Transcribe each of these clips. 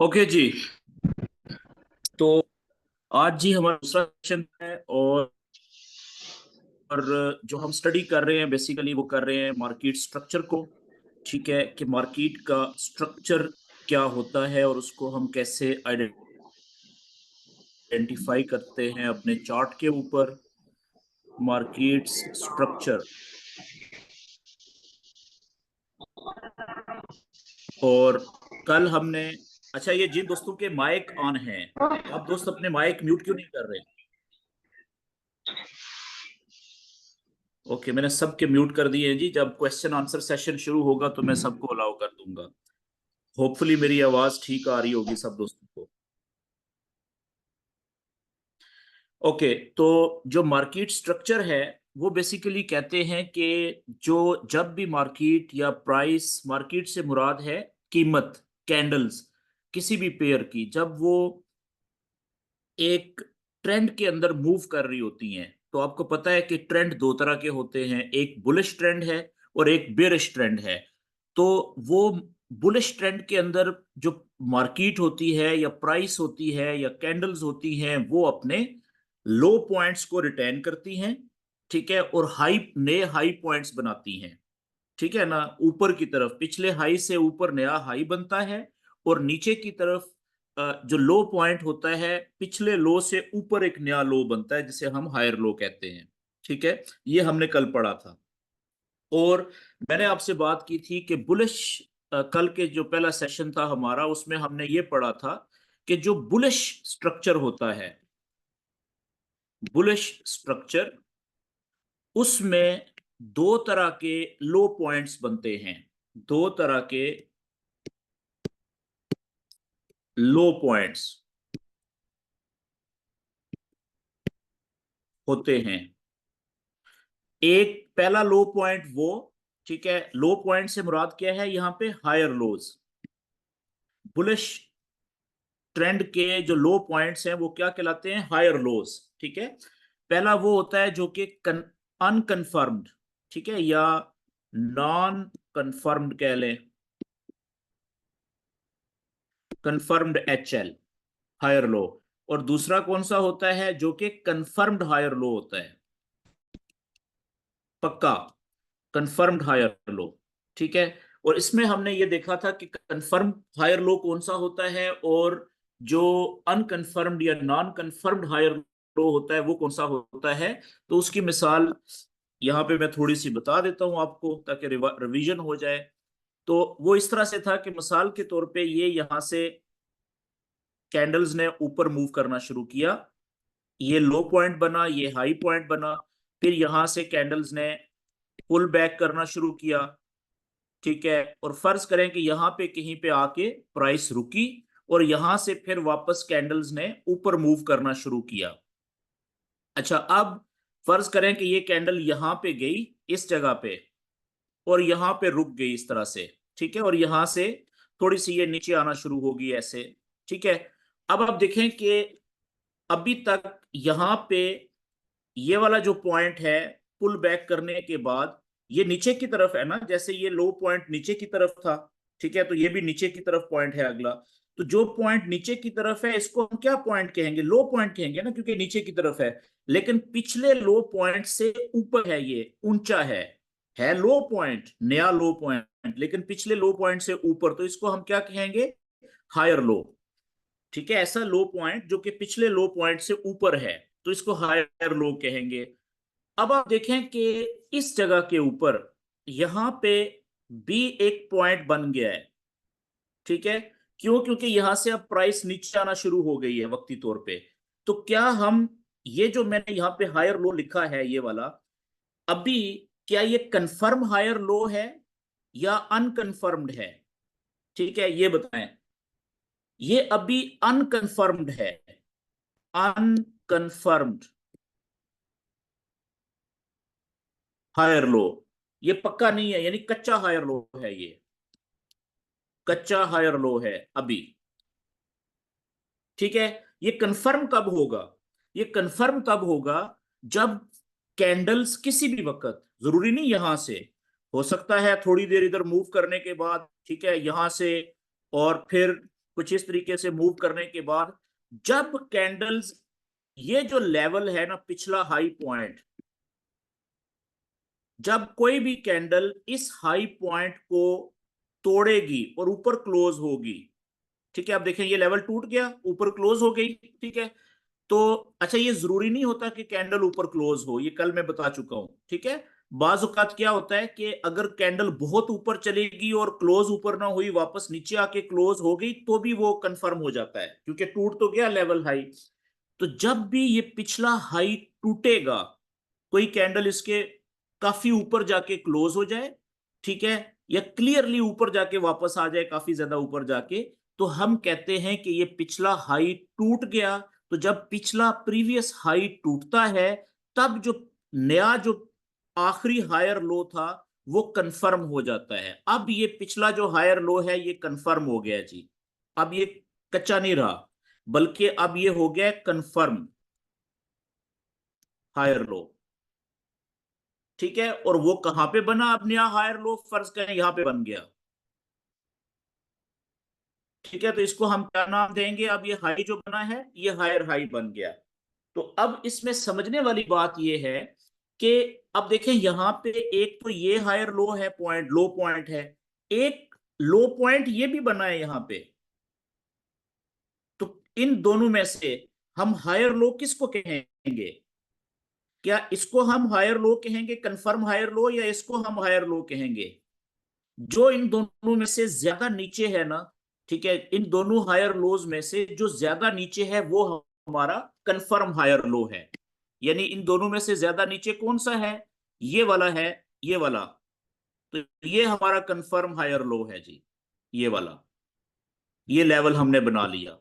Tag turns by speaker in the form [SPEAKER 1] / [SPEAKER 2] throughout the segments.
[SPEAKER 1] Okay जी। तो आज जी हमारा दूसरा सेशन है। और जो हम स्टडी कर रहे हैं बेसिकली वो कर रहे हैं मार्केट स्ट्रक्चर को। ठीक है कि मार्केट का स्ट्रक्चर क्या होता है और उसको हम कैसे आइडेंटिफाई करते हैं अपने चार्ट के ऊपर। Markets structure. और कल हमने, अच्छा ये जिन दोस्तों के माइक ऑन हैं, आप दोस्त अपने माइक म्यूट क्यों नहीं कर रहे? ओके, मैंने सबके म्यूट कर दिए हैं जी। जब क्वेश्चन आंसर सेशन शुरू होगा तो मैं सबको अलाउ कर दूंगा। होपफुली मेरी आवाज ठीक आ रही होगी सब दोस्तों को। ओके, तो जो मार्केट स्ट्रक्चर है वो बेसिकली कहते हैं कि जो जब भी मार्केट या प्राइस, मार्केट से मुराद है कीमत, कैंडल्स, किसी भी पेयर की, जब वो एक ट्रेंड के अंदर मूव कर रही होती हैं। तो आपको पता है कि ट्रेंड दो तरह के होते हैं, एक बुलिश ट्रेंड है और एक बेरिश ट्रेंड है। तो वो बुलिश ट्रेंड के अंदर जो मार्केट होती है या प्राइस होती है या कैंडल्स होती हैं वो अपने लो पॉइंट्स को रिटेन करती हैं। ठीक है, और हाई, नए हाई पॉइंट्स बनाती हैं। ठीक है ना, ऊपर की तरफ पिछले हाई से ऊपर नया हाई बनता है, और नीचे की तरफ जो लो पॉइंट होता है पिछले लो से ऊपर एक नया लो बनता है जिसे हम हायर लो कहते हैं। ठीक है, ये हमने कल पढ़ा था। और मैंने आपसे बात की थी कि बुलिश, कल के जो पहला सेशन था हमारा उसमें हमने ये पढ़ा था कि जो बुलिश स्ट्रक्चर होता है, बुलिश स्ट्रक्चर, उसमें दो तरह के लो पॉइंट्स बनते हैं। दो तरह के लो पॉइंट्स होते हैं। एक पहला लो पॉइंट वो, ठीक है, लो पॉइंट से मुराद क्या है यहाँ पे? हायर लोज। बुलिश ट्रेंड के जो लो पॉइंट्स हैं वो क्या कहलाते हैं? Higher lows. ठीक है, पहला वो होता है जो कि अनकंफर्म्ड, ठीक है, या नॉन कंफर्म्ड कह लें, confirmed H L, higher low. और दूसरा कौन सा होता है? जो कि कंफर्म्ड हायर लो होता है, पक्का कंफर्म्ड हायर लो। ठीक है, और इसमें हमने ये देखा था कि कंफर्म हायर लो कौन सा होता है, और जो अनकंफर्म्ड या नॉन कंफर्म्ड हायर लो होता है वो कौन सा होता है। तो उसकी मिसाल यहाँ पे मैं थोड़ी सी बता देता हूँ आपको ताकि रिवीजन हो जाए। तो वो इस तरह से था कि मिसाल के तौर पे ये यहाँ से कैंडल्स ने ऊपर मूव करना शुरू किया, ये लो पॉइंट बना, ये हाई पॉइंट बना। फिर यहां से कैंडल्स ने पुल बैक करना शुरू किया। ठीक है, और फर्ज करें कि यहाँ पे कहीं पे आके प्राइस रुकी, और यहां से फिर वापस कैंडल्स ने ऊपर मूव करना शुरू किया। अच्छा, अब फर्ज करें कि ये कैंडल यहाँ पे गई, इस जगह पे, और यहाँ पे रुक गई इस तरह से। ठीक है, और यहां से थोड़ी सी ये नीचे आना शुरू होगी ऐसे। ठीक है, अब आप देखें कि अभी तक यहाँ पे ये वाला जो पॉइंट है, पुल बैक करने के बाद ये नीचे की तरफ है ना, जैसे ये लो पॉइंट नीचे की तरफ था। ठीक है, तो ये भी नीचे की तरफ पॉइंट है अगला। तो जो पॉइंट नीचे की तरफ है इसको हम क्या पॉइंट कहेंगे? लो पॉइंट कहेंगे ना, क्योंकि नीचे की तरफ है। लेकिन पिछले लो पॉइंट से ऊपर है, ये ऊंचा है लो पॉइंट, नया लो पॉइंट, लेकिन पिछले लो पॉइंट से ऊपर, तो इसको हम क्या कहेंगे? Higher low. ठीक है, ऐसा लो पॉइंट जो कि पिछले लो पॉइंट से ऊपर है, तो इसको हायर लो कहेंगे। अब आप देखें कि इस जगह के ऊपर यहां पे भी एक पॉइंट बन गया है। ठीक है, क्यों? क्योंकि यहां से अब प्राइस नीचे आना शुरू हो गई है वक्ती तौर पे। तो क्या हम, ये जो मैंने यहाँ पे हायर लो लिखा है ये वाला, अभी क्या ये कंफर्म हायर लो है या अनकंफर्म्ड है? ठीक है, ये बताएं। ये अभी अनकंफर्म्ड है, अनकंफर्म्ड हायर लो। ये पक्का नहीं है, यानी कच्चा हायर लो है, ये कच्चा हायर लो है अभी। ठीक है, ये कंफर्म कब होगा? ये कंफर्म तब होगा जब कैंडल्स किसी भी वक्त, जरूरी नहीं यहां से, हो सकता है थोड़ी देर इधर मूव करने के बाद, ठीक है, यहां से, और फिर कुछ इस तरीके से मूव करने के बाद जब कैंडल्स, ये जो लेवल है ना पिछला हाई पॉइंट, जब कोई भी कैंडल इस हाई पॉइंट को तोड़ेगी और ऊपर क्लोज होगी, ठीक है, आप देखें ये लेवल टूट गया, ऊपर क्लोज हो गई, ठीक है। तो अच्छा, ये जरूरी नहीं होता कि कैंडल ऊपर क्लोज हो, ये कल मैं बता चुका हूं, ठीक है। बाज औकात क्या होता है कि अगर कैंडल बहुत ऊपर चलेगी और क्लोज ऊपर ना हुई, वापस नीचे आके क्लोज हो गई, तो भी वो कंफर्म हो जाता है, क्योंकि टूट तो गया लेवल हाई। तो जब भी ये पिछला हाई टूटेगा, कोई कैंडल इसके काफी ऊपर जाके क्लोज हो जाए, ठीक है, या क्लियरली ऊपर जाके वापस आ जाए काफी ज्यादा ऊपर जाके, तो हम कहते हैं कि ये पिछला हाई टूट गया। तो जब पिछला प्रीवियस हाई टूटता है, तब जो नया जो आखिरी हायर लो था वो कंफर्म हो जाता है। अब ये पिछला जो हायर लो है ये कंफर्म हो गया जी, अब ये कच्चा नहीं रहा, बल्कि अब ये हो गया कंफर्म हायर लो, ठीक है। और वो कहां पे बना अब नया हायर लो, फर्ज करें यहां पे बन गया, ठीक है। तो इसको हम क्या नाम देंगे, अब ये हाई जो बना है ये हायर हाई बन गया। तो अब इसमें समझने वाली बात ये है कि अब देखें यहां पे एक तो ये हायर लो है, पॉइंट लो पॉइंट है, एक लो पॉइंट ये भी बना है यहां पे। तो इन दोनों में से हम हायर लो किसको कहेंगे? क्या इसको हम हायर लो कहेंगे, कंफर्म हायर लो, या इसको हम हायर लो कहेंगे? जो इन दोनों में से ज्यादा नीचे है ना, ठीक है, इन दोनों हायर लोज में से जो ज्यादा नीचे है वो हमारा कंफर्म हायर लो है। यानी इन दोनों में से ज्यादा नीचे कौन सा है? ये वाला है, ये वाला। तो ये हमारा कंफर्म हायर लो है जी, ये वाला, ये लेवल हमने बना लिया।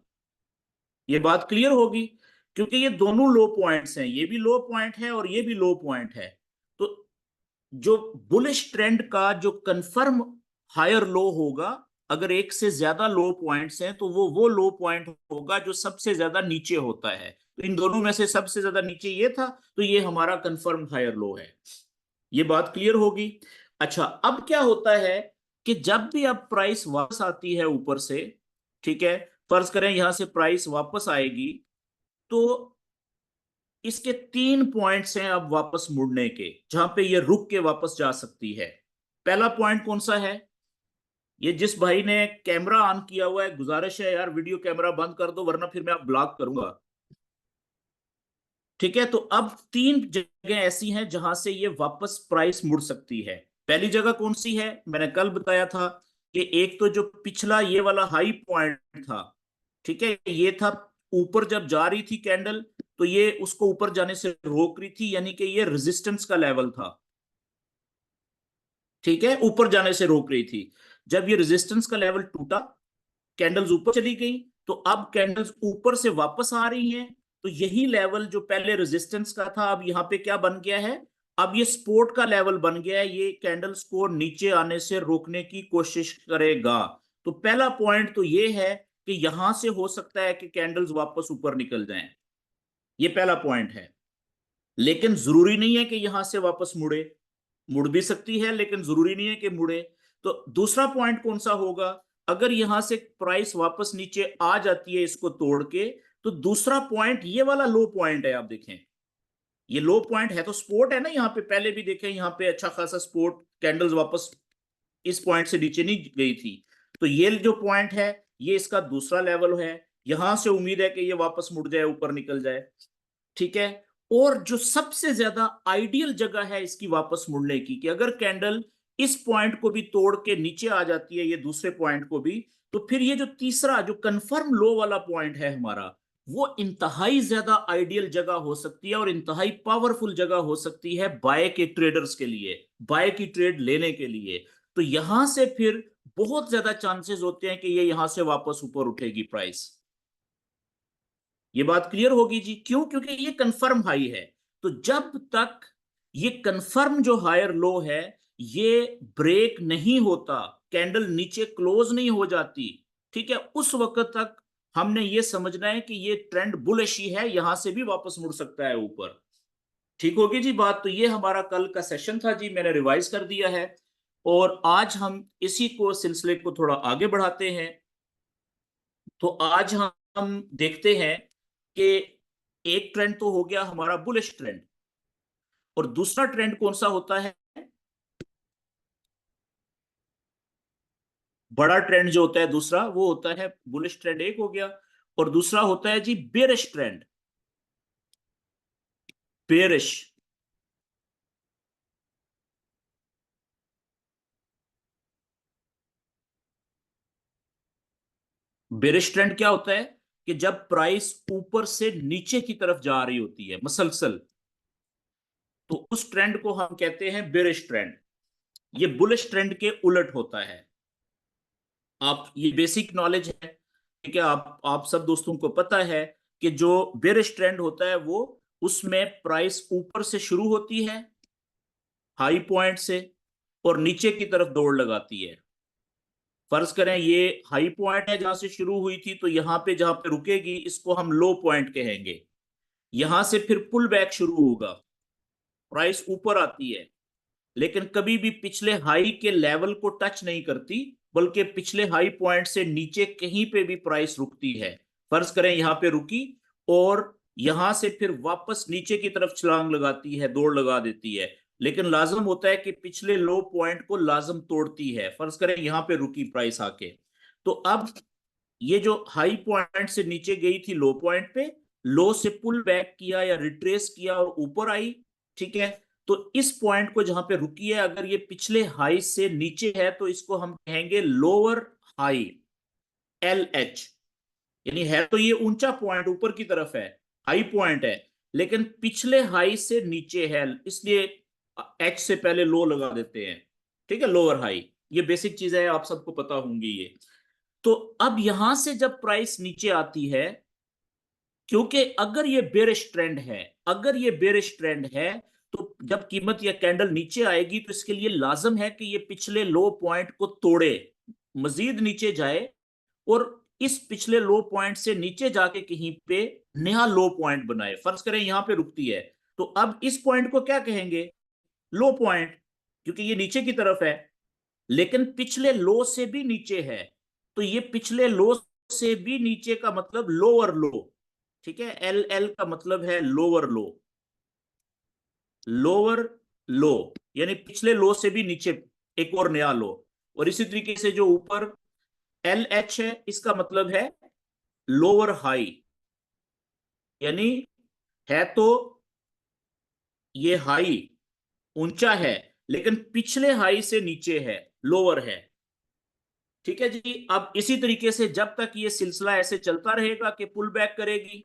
[SPEAKER 1] ये बात क्लियर होगी, क्योंकि ये दोनों लो पॉइंट्स हैं, ये भी लो पॉइंट है और ये भी लो पॉइंट है। तो जो बुलिश ट्रेंड का जो कंफर्म हायर लो होगा, अगर एक से ज्यादा लो पॉइंट्स हैं, तो वो लो पॉइंट होगा जो सबसे ज्यादा नीचे होता है। तो इन दोनों में से सबसे ज्यादा नीचे ये था, तो ये हमारा कंफर्म हायर लो है। ये बात क्लियर होगी। अच्छा, अब क्या होता है कि जब भी अब प्राइस वापस आती है ऊपर से, ठीक है, फर्ज करें यहां से प्राइस वापस आएगी, तो इसके 3 पॉइंट्स हैं अब वापस मुड़ने के, जहां पे ये रुक के वापस जा सकती है। पहला पॉइंट कौन सा है? ये जिस भाई ने कैमरा ऑन किया हुआ है, गुजारिश है यार वीडियो कैमरा बंद कर दो, वरना फिर मैं आप ब्लॉक करूंगा, ठीक है। तो अब 3 जगह ऐसी हैं जहां से ये वापस प्राइस मुड़ सकती है। पहली जगह कौन सी है? मैंने कल बताया था कि एक तो जो पिछला ये वाला हाई पॉइंट था, ठीक है, ये था ऊपर जब जा रही थी कैंडल, तो ये उसको ऊपर जाने से रोक रही थी, यानी कि ये रेजिस्टेंस का लेवल था, ठीक है, ऊपर जाने से रोक रही थी। जब ये रेजिस्टेंस का लेवल टूटा, कैंडल्स ऊपर चली गई, तो अब कैंडल्स ऊपर से वापस आ रही हैं। तो यही लेवल जो पहले रेजिस्टेंस का था, अब यहां पे क्या बन गया है? अब ये सपोर्ट का लेवल बन गया है, ये कैंडल्स को नीचे आने से रोकने की कोशिश करेगा। तो पहला पॉइंट तो ये है कि यहां से हो सकता है कि कैंडल्स वापस ऊपर निकल जाएं, ये पहला पॉइंट है। लेकिन जरूरी नहीं है कि यहां से वापस मुड़े, मुड़ भी सकती है, लेकिन जरूरी नहीं है कि मुड़े। तो दूसरा पॉइंट कौन सा होगा? अगर यहां से प्राइस वापस नीचे आ जाती है इसको तोड़ के, तो दूसरा पॉइंट ये वाला लो पॉइंट है, आप देखें ये लो पॉइंट है, तो सपोर्ट है ना यहाँ पे, पहले भी देखें यहाँ पे अच्छा खासा सपोर्ट, कैंडल्स वापस इस पॉइंट से नीचे नहीं गई थी। तो ये जो पॉइंट है ये इसका दूसरा लेवल है, यहां से उम्मीद है कि ये वापस मुड़ जाए, ऊपर निकल जाए, ठीक है। और जो सबसे ज्यादा आइडियल जगह है इसकी वापस मुड़ने की, कि अगर कैंडल इस पॉइंट को भी तोड़ के नीचे आ जाती है, ये दूसरे पॉइंट को भी, तो फिर ये जो तीसरा जो कंफर्म लो वाला पॉइंट है हमारा, वो इंतहाई ज्यादा आइडियल जगह हो सकती है और इंतहाई पावरफुल जगह हो सकती है बाय के ट्रेडर्स के लिए, बाय की ट्रेड लेने के लिए। तो यहां से फिर बहुत ज्यादा चांसेस होते हैं कि ये यहां से वापस ऊपर उठेगी प्राइस। ये बात क्लियर होगी जी, क्यों? क्योंकि ये कंफर्म हाई है। तो जब तक ये कंफर्म जो हायर लो है ये ब्रेक नहीं होता, कैंडल नीचे क्लोज नहीं हो जाती, ठीक है, उस वक्त तक हमने ये समझना है कि ये ट्रेंड बुलिश ही है, यहां से भी वापस मुड़ सकता है ऊपर। ठीक होगी जी बात। तो ये हमारा कल का सेशन था जी, मैंने रिवाइज कर दिया है, और आज हम इसी को सिलसिले को थोड़ा आगे बढ़ाते हैं। तो आज हम देखते हैं कि एक ट्रेंड तो हो गया हमारा बुलिश ट्रेंड, और दूसरा ट्रेंड कौन सा होता है? बड़ा ट्रेंड जो होता है दूसरा, वो होता है बुलिश ट्रेंड, एक हो गया। और दूसरा होता है जी bearish trend, bearish. Bearish trend क्या होता है कि जब प्राइस ऊपर से नीचे की तरफ जा रही होती है मसलसल, तो उस ट्रेंड को हम कहते हैं बेरिश ट्रेंड। ये बुलिश ट्रेंड के उलट होता है। आप, ये बेसिक नॉलेज है, ठीक है, आप सब दोस्तों को पता है कि जो बेरिश ट्रेंड होता है वो, उसमें प्राइस ऊपर से शुरू होती है हाई पॉइंट से, और नीचे की तरफ दौड़ लगाती है। फर्ज करें ये हाई पॉइंट है जहां से शुरू हुई थी, तो यहां पे जहां पे रुकेगी इसको हम लो पॉइंट कहेंगे। यहां से फिर पुल बैक शुरू होगा, प्राइस ऊपर आती है, लेकिन कभी भी पिछले हाई के लेवल को टच नहीं करती, बल्कि पिछले हाई पॉइंट से नीचे कहीं पे भी प्राइस रुकती है। फर्ज करें यहां पे रुकी, और यहां से फिर वापस नीचे की तरफ छलांग लगाती है, दौड़ लगा देती है, लेकिन लाजम होता है कि पिछले लो पॉइंट को लाजम तोड़ती है। फर्ज करें यहां पे रुकी प्राइस आके, तो अब ये जो हाई पॉइंट से नीचे गई थी लो पॉइंट पे, लो से पुल बैक किया या रिट्रेस किया और ऊपर आई, ठीक है। तो इस पॉइंट को जहां पे रुकी है, अगर ये पिछले हाई से नीचे है तो इसको हम कहेंगे लोअर हाई, एल एच। यानी है तो ये ऊंचा पॉइंट ऊपर की तरफ है, हाई पॉइंट है, लेकिन पिछले हाई से नीचे है, इसलिए एच से पहले लो लगा देते हैं, ठीक है, लोअर हाई। ये बेसिक चीज है, आप सबको पता होंगी ये। तो अब यहां से जब प्राइस नीचे आती है, क्योंकि अगर ये बेरिश ट्रेंड है, अगर ये बेरिश ट्रेंड है, तो जब कीमत या कैंडल नीचे आएगी तो इसके लिए लाजम है कि ये पिछले लो पॉइंट को तोड़े, मजीद नीचे जाए, और इस पिछले लो पॉइंट से नीचे जाके कहीं पे नया लो पॉइंट बनाए। फर्ज करें यहां पे रुकती है, तो अब इस पॉइंट को क्या कहेंगे? लो पॉइंट, क्योंकि ये नीचे की तरफ है, लेकिन पिछले लो से भी नीचे है। तो ये पिछले लो से भी नीचे का मतलब लोअर लो, ठीक है, एल एल का मतलब है लोअर लो, लोअर लो, यानी पिछले लो से भी नीचे एक और नया लो। और इसी तरीके से जो ऊपर एल एच है, इसका मतलब है लोअर हाई, यानी है तो ये हाई ऊंचा है, लेकिन पिछले हाई से नीचे है, लोअर है, ठीक है जी। अब इसी तरीके से जब तक ये सिलसिला ऐसे चलता रहेगा कि पुल बैक करेगी,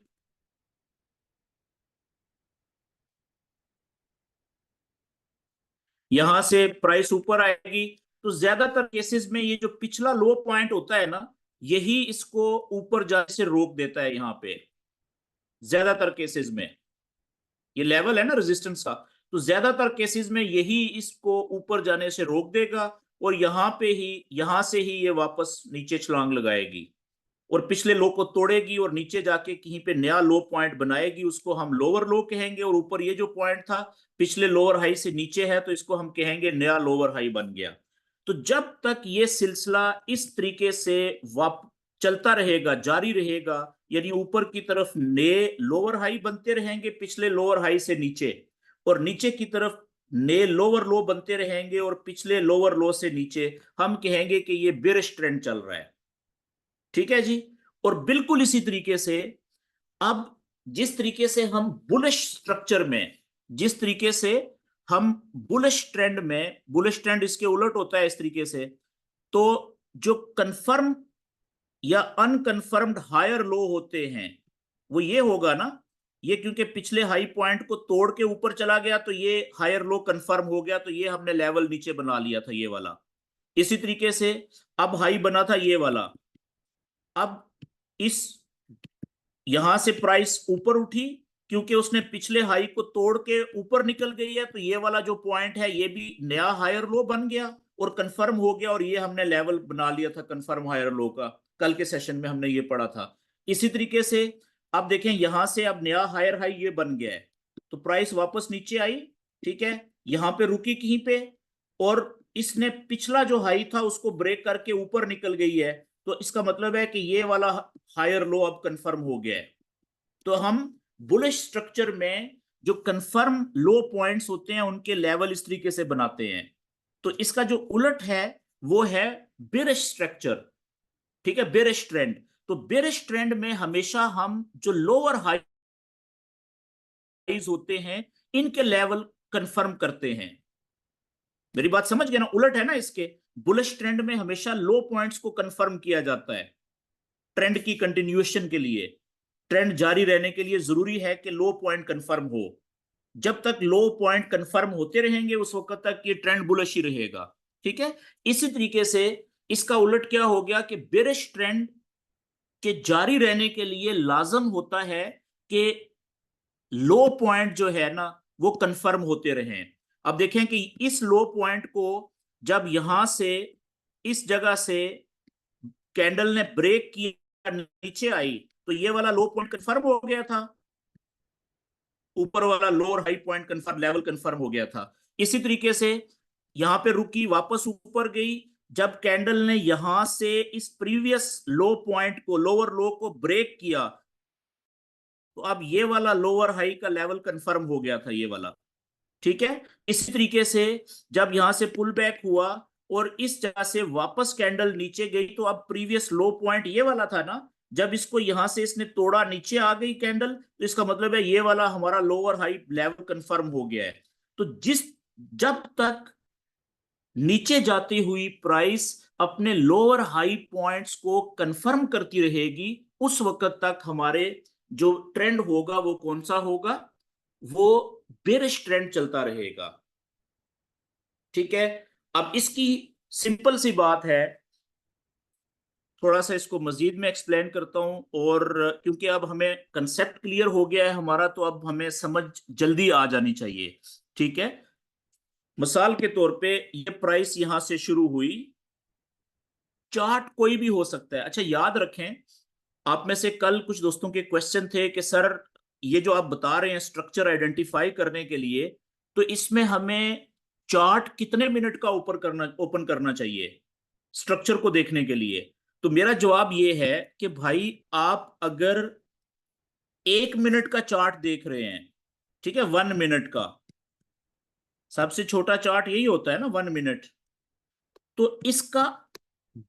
[SPEAKER 1] यहां से प्राइस ऊपर आएगी, तो ज्यादातर केसेस में ये जो पिछला लो पॉइंट होता है ना, यही इसको ऊपर जाने से रोक देता है। यहां पे ज्यादातर केसेस में ये लेवल है ना रेजिस्टेंस का, तो ज्यादातर केसेस में यही इसको ऊपर जाने से रोक देगा, और यहां पे ही, यहां से ही ये वापस नीचे छलांग लगाएगी, और पिछले लो को तोड़ेगी और नीचे जाके कहीं पे नया लो पॉइंट बनाएगी, उसको हम लोअर लो कहेंगे। और ऊपर ये जो पॉइंट था पिछले लोअर हाई से नीचे है, तो इसको हम कहेंगे नया लोअर हाई बन गया। तो जब तक ये सिलसिला इस तरीके से वाप चलता रहेगा, जारी रहेगा, यानी ऊपर की तरफ नए लोअर हाई बनते रहेंगे पिछले लोअर हाई से नीचे, और नीचे की तरफ नए लोअर लो बनते रहेंगे और पिछले लोअर लो से नीचे, हम कहेंगे कि ये बेरिश ट्रेंड चल रहा है, ठीक है जी। और बिल्कुल इसी तरीके से, अब जिस तरीके से हम बुलिश स्ट्रक्चर में, जिस तरीके से हम बुलिश ट्रेंड में, बुलिश ट्रेंड इसके उलट होता है इस तरीके से, तो जो कंफर्म या अनकंफर्म्ड हायर लो होते हैं, वो ये होगा ना, ये क्योंकि पिछले हाई पॉइंट को तोड़ के ऊपर चला गया, तो ये हायर लो कंफर्म हो गया, तो ये हमने लेवल नीचे बना लिया था, ये वाला। इसी तरीके से अब हाई बना था ये वाला, अब इस, यहां से प्राइस ऊपर उठी, क्योंकि उसने पिछले हाई को तोड़ के ऊपर निकल गई है, तो ये वाला जो पॉइंट है ये भी नया हायर लो बन गया और कंफर्म हो गया, और ये हमने लेवल बना लिया था कंफर्म हायर लो का। कल के सेशन में हमने ये पढ़ा था। इसी तरीके से अब देखें, यहां से अब नया हायर हाई ये बन गया है, तो प्राइस वापस नीचे आई, ठीक है, यहां पे रुकी कहीं पे, और इसने पिछला जो हाई था उसको ब्रेक करके ऊपर निकल गई है, तो इसका मतलब है कि ये वाला हायर लो अब कंफर्म हो गया है। तो हम बुलिश स्ट्रक्चर में जो कंफर्म लो पॉइंट्स होते हैं उनके लेवल इस तरीके से बनाते हैं। तो इसका जो उलट है वो है बेरिश स्ट्रक्चर, ठीक है, बेरिश ट्रेंड। तो बेरिश ट्रेंड में हमेशा हम जो लोअर हाइज होते हैं इनके लेवल कंफर्म करते हैं। मेरी बात समझ गए ना, उलट है ना इसके। बुलिश ट्रेंड में हमेशा लो पॉइंट्स को कंफर्म किया जाता है ट्रेंड की कंटिन्यूएशन के लिए। ट्रेंड जारी रहने के लिए जरूरी है कि लो पॉइंट कंफर्म हो। जब तक लो पॉइंट कंफर्म होते रहेंगे उस वक्त तक ये ट्रेंड बुलिश ही रहेगा, ठीक है। इसी तरीके से इसका उलट क्या हो गया कि बेरिश ट्रेंड के जारी रहने के लिए लाजम होता है कि लो पॉइंट जो है ना वो कंफर्म होते रहें। अब देखें कि इस लो पॉइंट को जब यहां से इस जगह से कैंडल ने ब्रेक किया नीचे आई तो ये वाला लो पॉइंट कंफर्म हो गया था, ऊपर वाला lower high point confirm, level confirm हो गया था। इसी तरीके से यहां पे रुकी, वापस ऊपर गई, जब कैंडल ने यहां से इस प्रीवियस लो पॉइंट को, लोअर लो को ब्रेक किया तो अब ये वाला लोअर हाई का लेवल कंफर्म हो गया था, ये वाला, ठीक है। इसी तरीके से जब यहां से पुल बैक हुआ और इस जगह से वापस कैंडल नीचे गई तो अब प्रीवियस लो पॉइंट ये वाला था ना, जब इसको यहां से इसने तोड़ा, नीचे आ गई कैंडल, तो इसका मतलब है ये वाला हमारा लोअर हाई लेवल कंफर्म हो गया है। तो जब तक नीचे जाती हुई प्राइस अपने लोअर हाई पॉइंट्स को कंफर्म करती रहेगी उस वक्त तक हमारे जो ट्रेंड होगा वो कौन सा होगा, वो बेरिश ट्रेंड चलता रहेगा, ठीक है। अब इसकी सिंपल सी बात है, थोड़ा सा इसको मजीद में एक्सप्लेन करता हूं, और क्योंकि अब हमें कंसेप्ट क्लियर हो गया है हमारा तो अब हमें समझ जल्दी आ जानी चाहिए, ठीक है। मिसाल के तौर पे ये प्राइस यहां से शुरू हुई, चार्ट कोई भी हो सकता है। अच्छा याद रखें, आप में से कल कुछ दोस्तों के क्वेश्चन थे कि सर ये जो आप बता रहे हैं स्ट्रक्चर आइडेंटिफाई करने के लिए, तो इसमें हमें चार्ट कितने मिनट का ऊपर करना, ओपन करना चाहिए स्ट्रक्चर को देखने के लिए। तो मेरा जवाब ये है कि भाई आप अगर 1 मिनट का चार्ट देख रहे हैं, ठीक है, 1 मिनट का, सबसे छोटा चार्ट यही होता है ना, 1 मिनट, तो इसका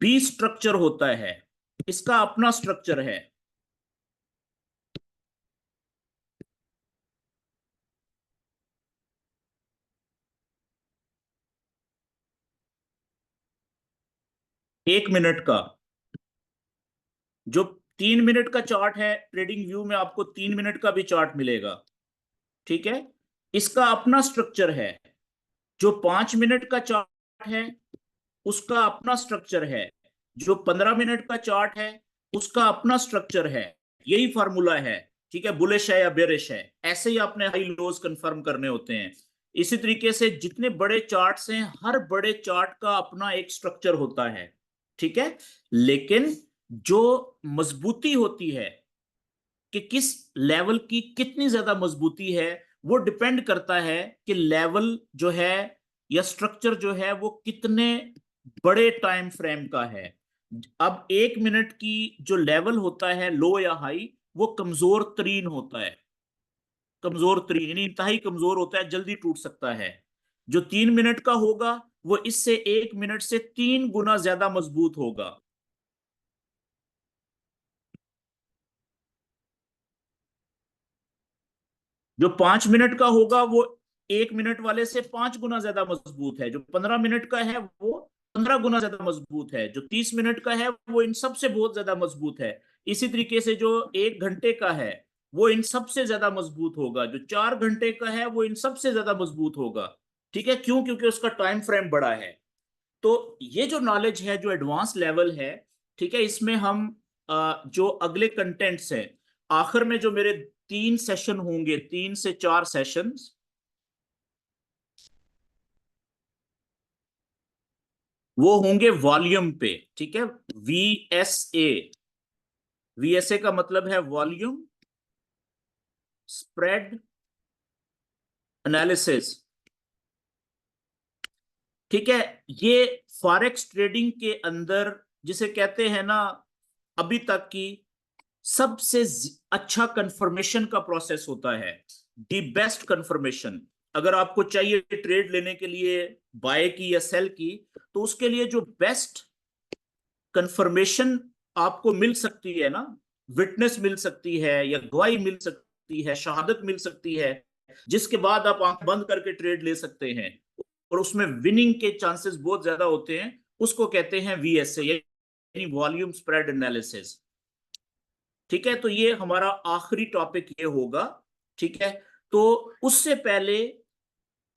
[SPEAKER 1] बी स्ट्रक्चर होता है, इसका अपना स्ट्रक्चर है। एक मिनट का, जो 3 मिनट का चार्ट है ट्रेडिंग व्यू में आपको 3 मिनट का भी चार्ट मिलेगा, ठीक है, इसका अपना स्ट्रक्चर है। जो 5 मिनट का चार्ट है उसका अपना स्ट्रक्चर है, जो 15 मिनट का चार्ट है उसका अपना स्ट्रक्चर है। यही फार्मूला है, ठीक है, बुलिश है या बेरिश है, ऐसे ही आपने हाई लोज कंफर्म करने होते हैं। इसी तरीके से जितने बड़े चार्ट्स हैं हर बड़े चार्ट का अपना एक स्ट्रक्चर होता है, ठीक है। लेकिन जो मजबूती होती है कि किस लेवल की कितनी ज्यादा मजबूती है वो डिपेंड करता है कि लेवल जो है या स्ट्रक्चर जो है वो कितने बड़े टाइम फ्रेम का है। अब 1 मिनट की जो लेवल होता है लो या हाई वो कमजोर तरीन होता है, कमजोर तरीन यानी इंतहाई कमजोर होता है, जल्दी टूट सकता है। जो 3 मिनट का होगा वो इससे 1 मिनट से 3 गुना ज्यादा मजबूत होगा। जो 5 मिनट का होगा वो 1 मिनट वाले से 5 गुना ज्यादा मजबूत है। जो 15 मिनट का है वो 15 गुना ज्यादा मजबूत है। जो 30 मिनट का है वो इन सबसे बहुत ज्यादा मजबूत है। इसी तरीके से जो 1 घंटे का है वो इन सबसे ज्यादा मजबूत होगा। जो 4 घंटे का है वो इन सबसे ज्यादा मजबूत होगा, ठीक है। क्यों? क्योंकि उसका टाइम फ्रेम बड़ा है। तो ये जो नॉलेज है, जो एडवांस लेवल है, ठीक है, इसमें हम जो अगले कंटेंट्स हैं, आखिर में जो मेरे 3 सेशन होंगे, 3 से 4 सेशंस, वो होंगे वॉल्यूम पे, ठीक है। वीएसए, वीएसए का मतलब है वॉल्यूम स्प्रेड एनालिसिस, ठीक है। ये फॉरेक्स ट्रेडिंग के अंदर जिसे कहते हैं ना अभी तक की सबसे अच्छा कंफर्मेशन का प्रोसेस होता है, दी बेस्ट कंफर्मेशन। अगर आपको चाहिए ट्रेड लेने के लिए बाय की या सेल की, तो उसके लिए जो बेस्ट कंफर्मेशन आपको मिल सकती है ना, विटनेस मिल सकती है या गवाही मिल सकती है, शहादत मिल सकती है, जिसके बाद आप आंख बंद करके ट्रेड ले सकते हैं और उसमें विनिंग के चांसेस बहुत ज्यादा होते हैं, उसको कहते हैं वीएसए, यानी वॉल्यूम स्प्रेड एनालिसिस। ठीक है, तो ये हमारा आखिरी टॉपिक ये होगा। ठीक है, तो उससे पहले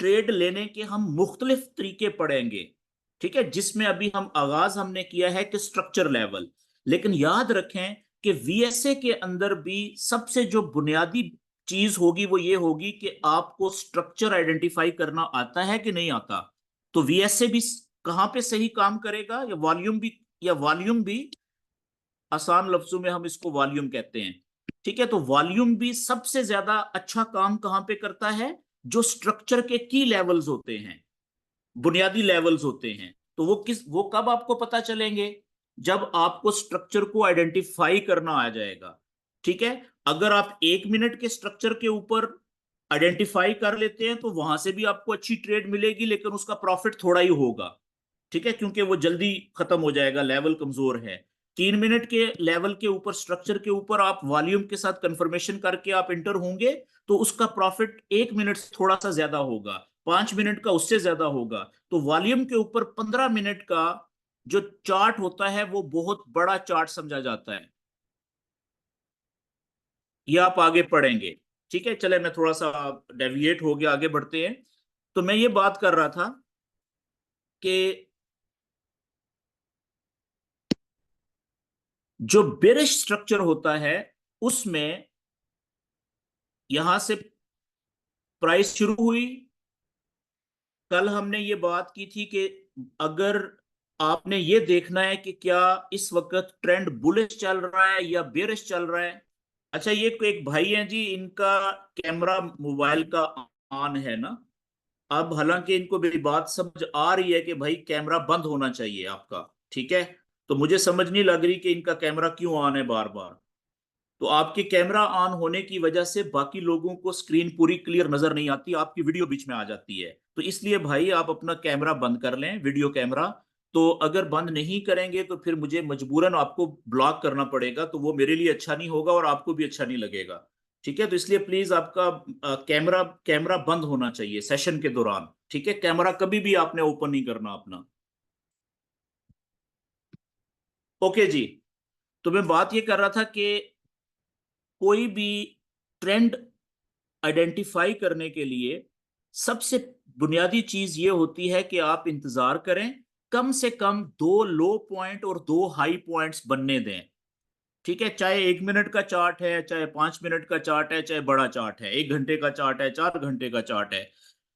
[SPEAKER 1] ट्रेड लेने के हम मुख्तलिफ तरीके पढ़ेंगे। ठीक है, जिसमें अभी हम आगाज हमने किया है कि स्ट्रक्चर लेवल, लेकिन याद रखें कि वीएसए के अंदर भी सबसे जो बुनियादी चीज होगी वो ये होगी कि आपको स्ट्रक्चर आइडेंटिफाई करना आता है कि नहीं आता। तो वीएसए भी कहां पे सही काम करेगा, या वॉल्यूम भी आसान लफ्जों में हम इसको वॉल्यूम कहते हैं। ठीक है, तो वॉल्यूम भी सबसे ज्यादा अच्छा काम कहां पे करता है, जो स्ट्रक्चर के की लेवल्स होते हैं, बुनियादी लेवल्स होते हैं। तो वो कब आपको पता चलेंगे, जब आपको स्ट्रक्चर को आइडेंटिफाई करना आ जाएगा। ठीक है, अगर आप 1 मिनट के स्ट्रक्चर के ऊपर आइडेंटिफाई कर लेते हैं तो वहां से भी आपको अच्छी ट्रेड मिलेगी, लेकिन उसका प्रॉफिट थोड़ा ही होगा। ठीक है, क्योंकि वो जल्दी खत्म हो जाएगा, लेवल कमजोर है। 3 मिनट के लेवल के ऊपर, स्ट्रक्चर के ऊपर आप वॉल्यूम के साथ कंफर्मेशन करके आप इंटर होंगे, तो उसका प्रॉफिट 1 मिनट से थोड़ा सा ज्यादा होगा, 5 मिनट का उससे ज्यादा होगा। तो वॉल्यूम के ऊपर 15 मिनट का जो चार्ट होता है वो बहुत बड़ा चार्ट समझा जाता है। ये आप आगे पढ़ेंगे। ठीक है, चले मैं थोड़ा सा डेविएट हो गया, आगे बढ़ते हैं। तो मैं ये बात कर रहा था कि जो बेरिश स्ट्रक्चर होता है उसमें यहां से प्राइस शुरू हुई। कल हमने ये बात की थी कि अगर आपने ये देखना है कि क्या इस वक्त ट्रेंड बुलिश चल रहा है या बेरिश चल रहा है। अच्छा, ये एक भाई हैं जी, इनका कैमरा मोबाइल का ऑन है ना। अब हालांकि इनको मेरी बात समझ आ रही है कि भाई कैमरा बंद होना चाहिए आपका। ठीक है, तो मुझे समझ नहीं लग रही कि इनका कैमरा क्यों ऑन है बार बार। तो आपके कैमरा ऑन होने की वजह से बाकी लोगों को स्क्रीन पूरी क्लियर नजर नहीं आती, आपकी वीडियो बीच में आ जाती है। तो इसलिए भाई आप अपना कैमरा बंद कर लें, वीडियो कैमरा। तो अगर बंद नहीं करेंगे तो फिर मुझे मजबूरन आपको ब्लॉक करना पड़ेगा, तो वो मेरे लिए अच्छा नहीं होगा और आपको भी अच्छा नहीं लगेगा। ठीक है, तो इसलिए प्लीज आपका कैमरा कैमरा बंद होना चाहिए सेशन के दौरान। ठीक है, कैमरा कभी भी आपने ओपन नहीं करना अपना। ओके जी, तो मैं बात ये कर रहा था कि कोई भी ट्रेंड आइडेंटिफाई करने के लिए सबसे बुनियादी चीज ये होती है कि आप इंतजार करें, कम से कम 2 लो पॉइंट और 2 हाई पॉइंट्स बनने दें। ठीक है, चाहे 1 मिनट का चार्ट है, चाहे 5 मिनट का चार्ट है, चाहे बड़ा चार्ट है, 1 घंटे का चार्ट है, 4 घंटे का चार्ट है।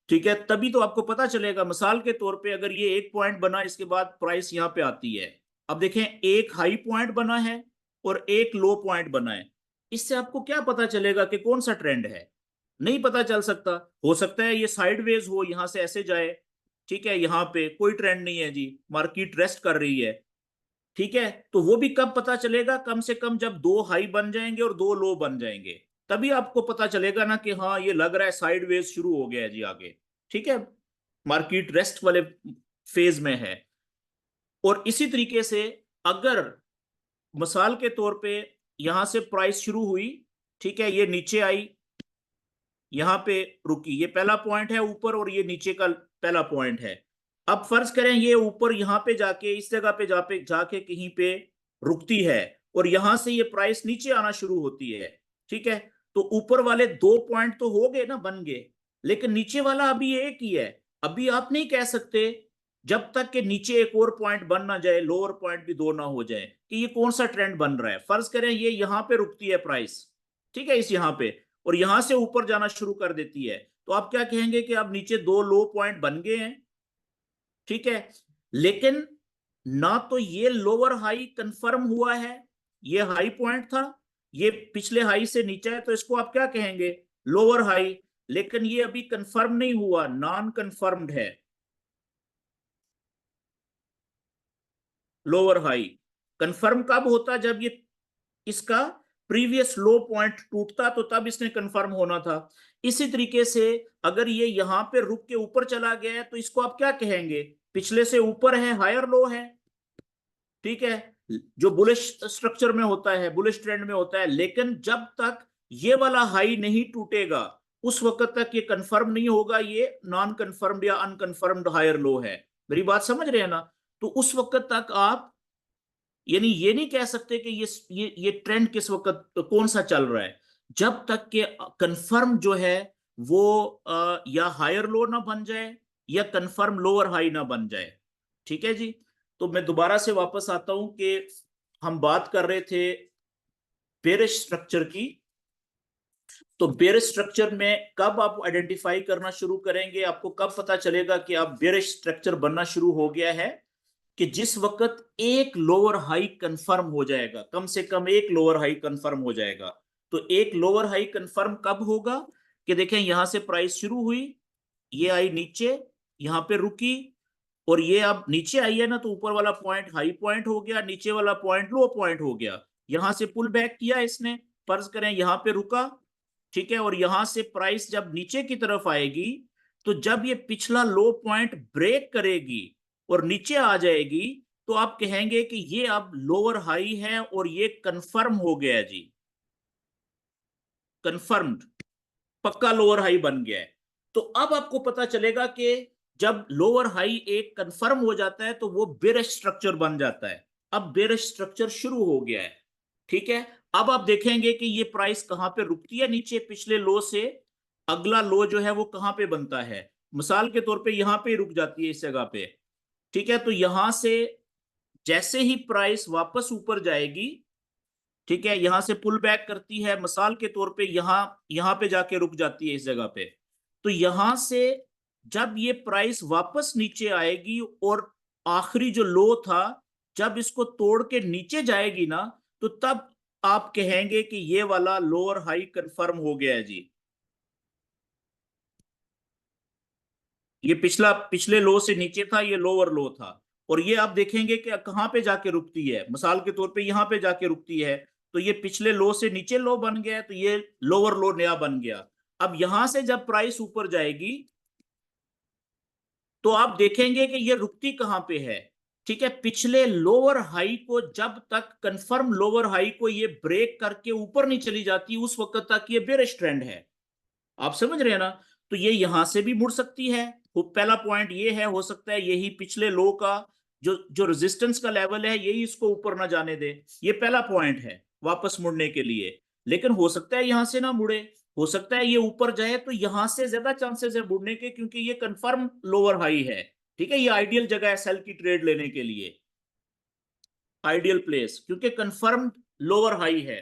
[SPEAKER 1] ठीक है, तभी तो आपको पता चलेगा। मिसाल के तौर पे अगर ये एक पॉइंट बना, इसके बाद प्राइस यहाँ पे आती है। अब देखें, एक हाई पॉइंट बना है और एक लो पॉइंट बना है। इससे आपको क्या पता चलेगा कि कौन सा ट्रेंड है? नहीं पता चल सकता। हो सकता है ये साइडवेज हो, यहां से ऐसे जाए। ठीक है, यहाँ पे कोई ट्रेंड नहीं है जी, मार्केट रेस्ट कर रही है। ठीक है, तो वो भी कब पता चलेगा? कम से कम जब 2 हाई बन जाएंगे और 2 लो बन जाएंगे, तभी आपको पता चलेगा ना कि हाँ ये लग रहा है साइडवेज शुरू हो गया है जी आगे। ठीक है, मार्केट रेस्ट वाले फेज में है। और इसी तरीके से अगर मिसाल के तौर पे यहां से प्राइस शुरू हुई, ठीक है, ये नीचे आई, यहां पे रुकी, ये पहला पॉइंट है ऊपर और ये नीचे का पहला पॉइंट है। अब फर्ज करें ये ऊपर यहां पे जाके इस जगह पे जाके कहीं पे रुकती है और यहां से ये प्राइस नीचे आना शुरू होती है। ठीक है, तो ऊपर वाले 2 पॉइंट तो हो गए ना, बन गए, लेकिन नीचे वाला अभी एक ही है। अभी आप नहीं कह सकते जब तक कि नीचे एक और पॉइंट बन ना जाए, लोअर पॉइंट भी 2 ना हो जाए, कि ये कौन सा ट्रेंड बन रहा है। फर्ज करें ये यहां पे रुकती है प्राइस, ठीक है, इस यहां पे, और यहां से ऊपर जाना शुरू कर देती है, तो आप क्या कहेंगे कि अब नीचे 2 लो पॉइंट बन गए हैं। ठीक है, लेकिन ना तो ये लोअर हाई कंफर्म हुआ है, ये हाई पॉइंट था, ये पिछले हाई से नीचे है, तो इसको आप क्या कहेंगे? Lower high. लेकिन ये अभी कंफर्म नहीं हुआ, नॉन कंफर्म्ड है। Lower high. कंफर्म कब होता? जब ये इसका प्रीवियस लो पॉइंट टूटता तो तब इसने कंफर्म होना था। इसी तरीके से अगर ये यहां पे रुक के ऊपर चला गया है तो इसको आप क्या कहेंगे? पिछले से ऊपर है, हायर लो है, ठीक है, जो बुलिश स्ट्रक्चर में होता है, बुलिश ट्रेंड में होता है। लेकिन जब तक ये वाला हाई नहीं टूटेगा उस वक्त तक ये कंफर्म नहीं होगा, ये नॉन कंफर्म्ड या अनकंफर्म्ड हायर लो है। मेरी बात समझ रहे हैं ना? तो उस वक्त तक आप यानी ये नहीं कह सकते कि ये ट्रेंड किस वक्त कौन सा चल रहा है, जब तक कि कंफर्म जो है वो या हायर लो ना बन जाए या कंफर्म लोअर हाई ना बन जाए। ठीक है जी। तो मैं दोबारा से वापस आता हूं कि हम बात कर रहे थे बेरिश स्ट्रक्चर की। तो बेरिश स्ट्रक्चर में कब आप आइडेंटिफाई करना शुरू करेंगे, आपको कब पता चलेगा कि आप बेरिश स्ट्रक्चर बनना शुरू हो गया है? कि जिस वक्त एक लोअर हाई कंफर्म हो जाएगा, कम से कम एक लोअर हाई कंफर्म हो जाएगा। तो एक लोअर हाई कंफर्म कब होगा? कि देखें यहां से प्राइस शुरू हुई, ये आई नीचे, यहां पे रुकी, और ये अब नीचे आई है ना, तो ऊपर वाला पॉइंट हाई पॉइंट हो गया, नीचे वाला पॉइंट लो पॉइंट हो गया। यहां से पुल बैक किया इसने, फर्ज करें यहां पे रुका, ठीक है, और यहां से प्राइस जब नीचे की तरफ आएगी तो जब ये पिछला लो पॉइंट ब्रेक करेगी और नीचे आ जाएगी तो आप कहेंगे कि ये अब लोअर हाई है और ये कंफर्म हो गया जी, कंफर्म्ड, पक्का लोअर हाई बन गया है। तो अब आपको पता चलेगा कि जब लोअर हाई एक कंफर्म हो जाता है तो वो बेरिश स्ट्रक्चर बन जाता है। अब बेरिश स्ट्रक्चर शुरू हो गया है, ठीक है। अब आप देखेंगे कि ये प्राइस कहां पे रुकती है नीचे, पिछले लो से अगला लो जो है वो कहां पे बनता है। मिसाल के तौर पे यहां पे रुक जाती है इस जगह पे, ठीक है। तो यहां से जैसे ही प्राइस वापस ऊपर जाएगी, ठीक है, यहां से पुल बैक करती है, मिसाल के तौर पे यहां यहां पे जाके रुक जाती है इस जगह पे। तो यहां से जब ये प्राइस वापस नीचे आएगी और आखिरी जो लो था जब इसको तोड़ के नीचे जाएगी ना, तो तब आप कहेंगे कि ये वाला लोअर हाई कंफर्म हो गया है जी। ये पिछले लो से नीचे था, ये लोअर लो था, और ये आप देखेंगे कि कहां पे जाके रुकती है, मिसाल के तौर पे यहां पे जाके रुकती है। तो ये पिछले लो से नीचे लो बन गया, तो ये लोअर लो नया बन गया। अब यहां से जब प्राइस ऊपर जाएगी तो आप देखेंगे कि ये रुकती कहां पे है, ठीक है, पिछले लोअर हाई को। जब तक कंफर्म लोअर हाई को ये ब्रेक करके ऊपर नहीं चली जाती उस वक्त तक ये बेरिश ट्रेंड है। आप समझ रहे हैं ना? तो ये यहां से भी मुड़ सकती है। वो पहला पॉइंट ये है, हो सकता है यही पिछले लो का जो जो रेजिस्टेंस का लेवल है यही इसको ऊपर ना जाने दे। ये पहला पॉइंट है वापस मुड़ने के लिए। लेकिन हो सकता है यहां से ना मुड़े, हो सकता है ये ऊपर जाए, तो यहां से ज्यादा चांसेस है मुड़ने के, क्योंकि ये कंफर्म लोअर हाई है। ठीक है, ये आइडियल जगह है सेल की ट्रेड लेने के लिए, आइडियल प्लेस, क्योंकि कंफर्म लोअर हाई है।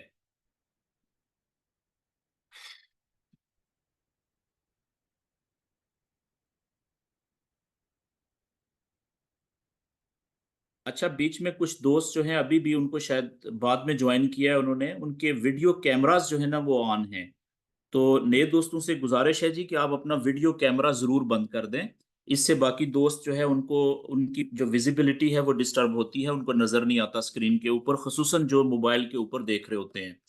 [SPEAKER 1] अच्छा, बीच में कुछ दोस्त जो हैं अभी भी, उनको शायद बाद में ज्वाइन किया है उन्होंने, उनके वीडियो कैमरास जो है ना वो ऑन हैं। तो नए दोस्तों से गुजारिश है जी कि आप अपना वीडियो कैमरा जरूर बंद कर दें। इससे बाकी दोस्त जो है उनको, उनकी जो विजिबिलिटी है वो डिस्टर्ब होती है, उनको नजर नहीं आता स्क्रीन के ऊपर, खुसूसन जो मोबाइल के ऊपर देख रहे होते हैं।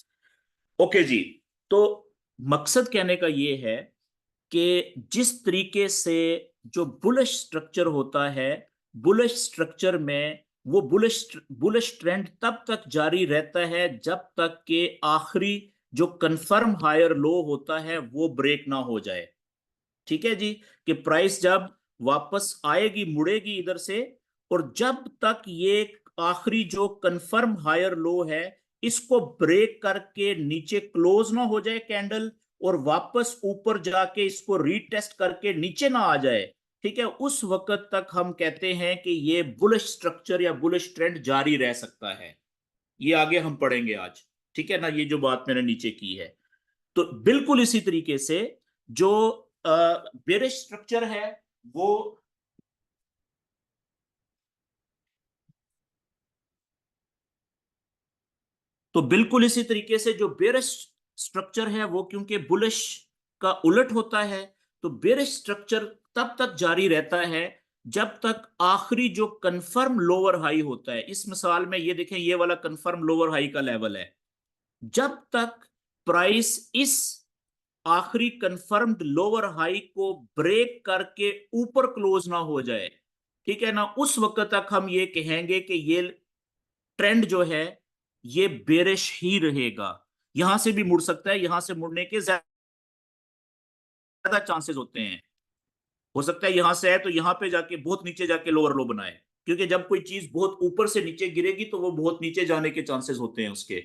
[SPEAKER 1] ओके जी। तो मकसद कहने का ये है कि जिस तरीके से जो बुलिश स्ट्रक्चर होता है, बुलिश स्ट्रक्चर में वो बुलिश बुलिश ट्रेंड तब तक जारी रहता है जब तक कि आखिरी जो कंफर्म हायर लो होता है वो ब्रेक ना हो जाए। ठीक है जी। कि प्राइस जब वापस आएगी, मुड़ेगी इधर से, और जब तक ये आखिरी जो कंफर्म हायर लो है इसको ब्रेक करके नीचे क्लोज ना हो जाए कैंडल, और वापस ऊपर जाके इसको रीटेस्ट करके नीचे ना आ जाए, ठीक है, उस वक्त तक हम कहते हैं कि ये बुलिश स्ट्रक्चर या बुलिश ट्रेंड जारी रह सकता है। ये आगे हम पढ़ेंगे आज, ठीक है ना, ये जो बात मैंने नीचे की है। तो बिल्कुल इसी तरीके से जो बेरिश स्ट्रक्चर है वो, तो बिल्कुल इसी तरीके से जो बेरिश स्ट्रक्चर है वो क्योंकि बुलिश का उलट होता है, तो बेरिश स्ट्रक्चर तब तक जारी रहता है जब तक आखिरी जो कंफर्म लोअर हाई होता है, इस मिसाल में ये देखें, ये वाला कंफर्म लोअर हाई का लेवल है, जब तक प्राइस इस आखिरी कंफर्म्ड लोअर हाई को ब्रेक करके ऊपर क्लोज ना हो जाए, ठीक है ना, उस वक्त तक हम ये कहेंगे कि ये ट्रेंड जो है ये बेरिश ही रहेगा। यहां से भी मुड़ सकता है, यहां से मुड़ने के ज्यादा चांसेस होते हैं। हो सकता है यहां से है तो यहां पे जाके बहुत नीचे जाके लोअर लो बनाए, क्योंकि जब कोई चीज बहुत ऊपर से नीचे गिरेगी तो वो बहुत नीचे जाने के चांसेस होते हैं उसके।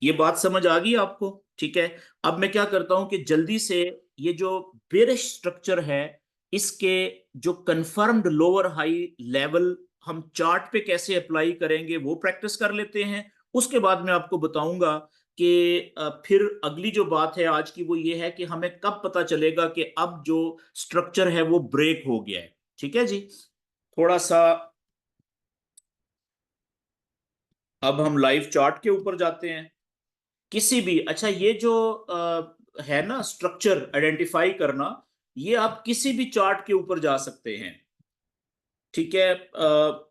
[SPEAKER 1] ये बात समझ आ गई आपको? ठीक है। अब मैं क्या करता हूं कि जल्दी से ये जो बेरिश स्ट्रक्चर है, इसके जो कंफर्म्ड लोअर हाई लेवल हम चार्ट पे कैसे अप्लाई करेंगे वो प्रैक्टिस कर लेते हैं। उसके बाद मैं आपको बताऊंगा कि फिर अगली जो बात है आज की वो ये है कि हमें कब पता चलेगा कि अब जो स्ट्रक्चर है वो ब्रेक हो गया है। ठीक है जी। थोड़ा सा अब हम लाइव चार्ट के ऊपर जाते हैं। किसी भी, अच्छा, ये जो है ना स्ट्रक्चर आइडेंटिफाई करना, ये आप किसी भी चार्ट के ऊपर जा सकते हैं। ठीक है।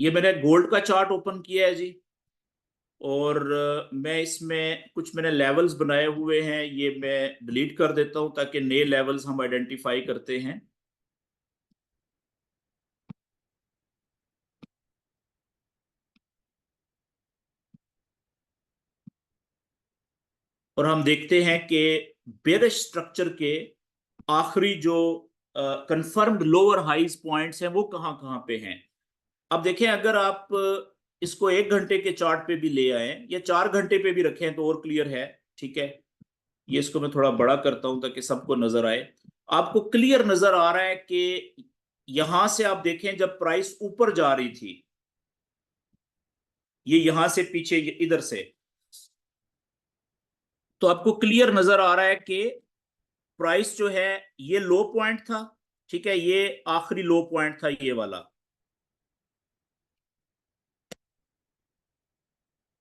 [SPEAKER 1] ये मैंने गोल्ड का चार्ट ओपन किया है जी। और मैं इसमें कुछ मैंने लेवल्स बनाए हुए हैं, ये मैं डिलीट कर देता हूं ताकि नए लेवल्स हम आइडेंटिफाई करते हैं। और हम देखते हैं कि बेरिश स्ट्रक्चर के आखिरी जो कंफर्म्ड लोअर हाइज पॉइंट्स हैं वो कहाँ कहाँ पे हैं। अब देखें, अगर आप इसको 1 घंटे के चार्ट पे भी ले आए या 4 घंटे पे भी रखें तो और क्लियर है। ठीक है। ये इसको मैं थोड़ा बड़ा करता हूं ताकि सबको नजर आए। आपको क्लियर नजर आ रहा है कि यहां से आप देखें जब प्राइस ऊपर जा रही थी, ये यहां से पीछे इधर से, तो आपको क्लियर नजर आ रहा है कि प्राइस जो है ये लो पॉइंट था। ठीक है, ये आखिरी लो पॉइंट था ये वाला।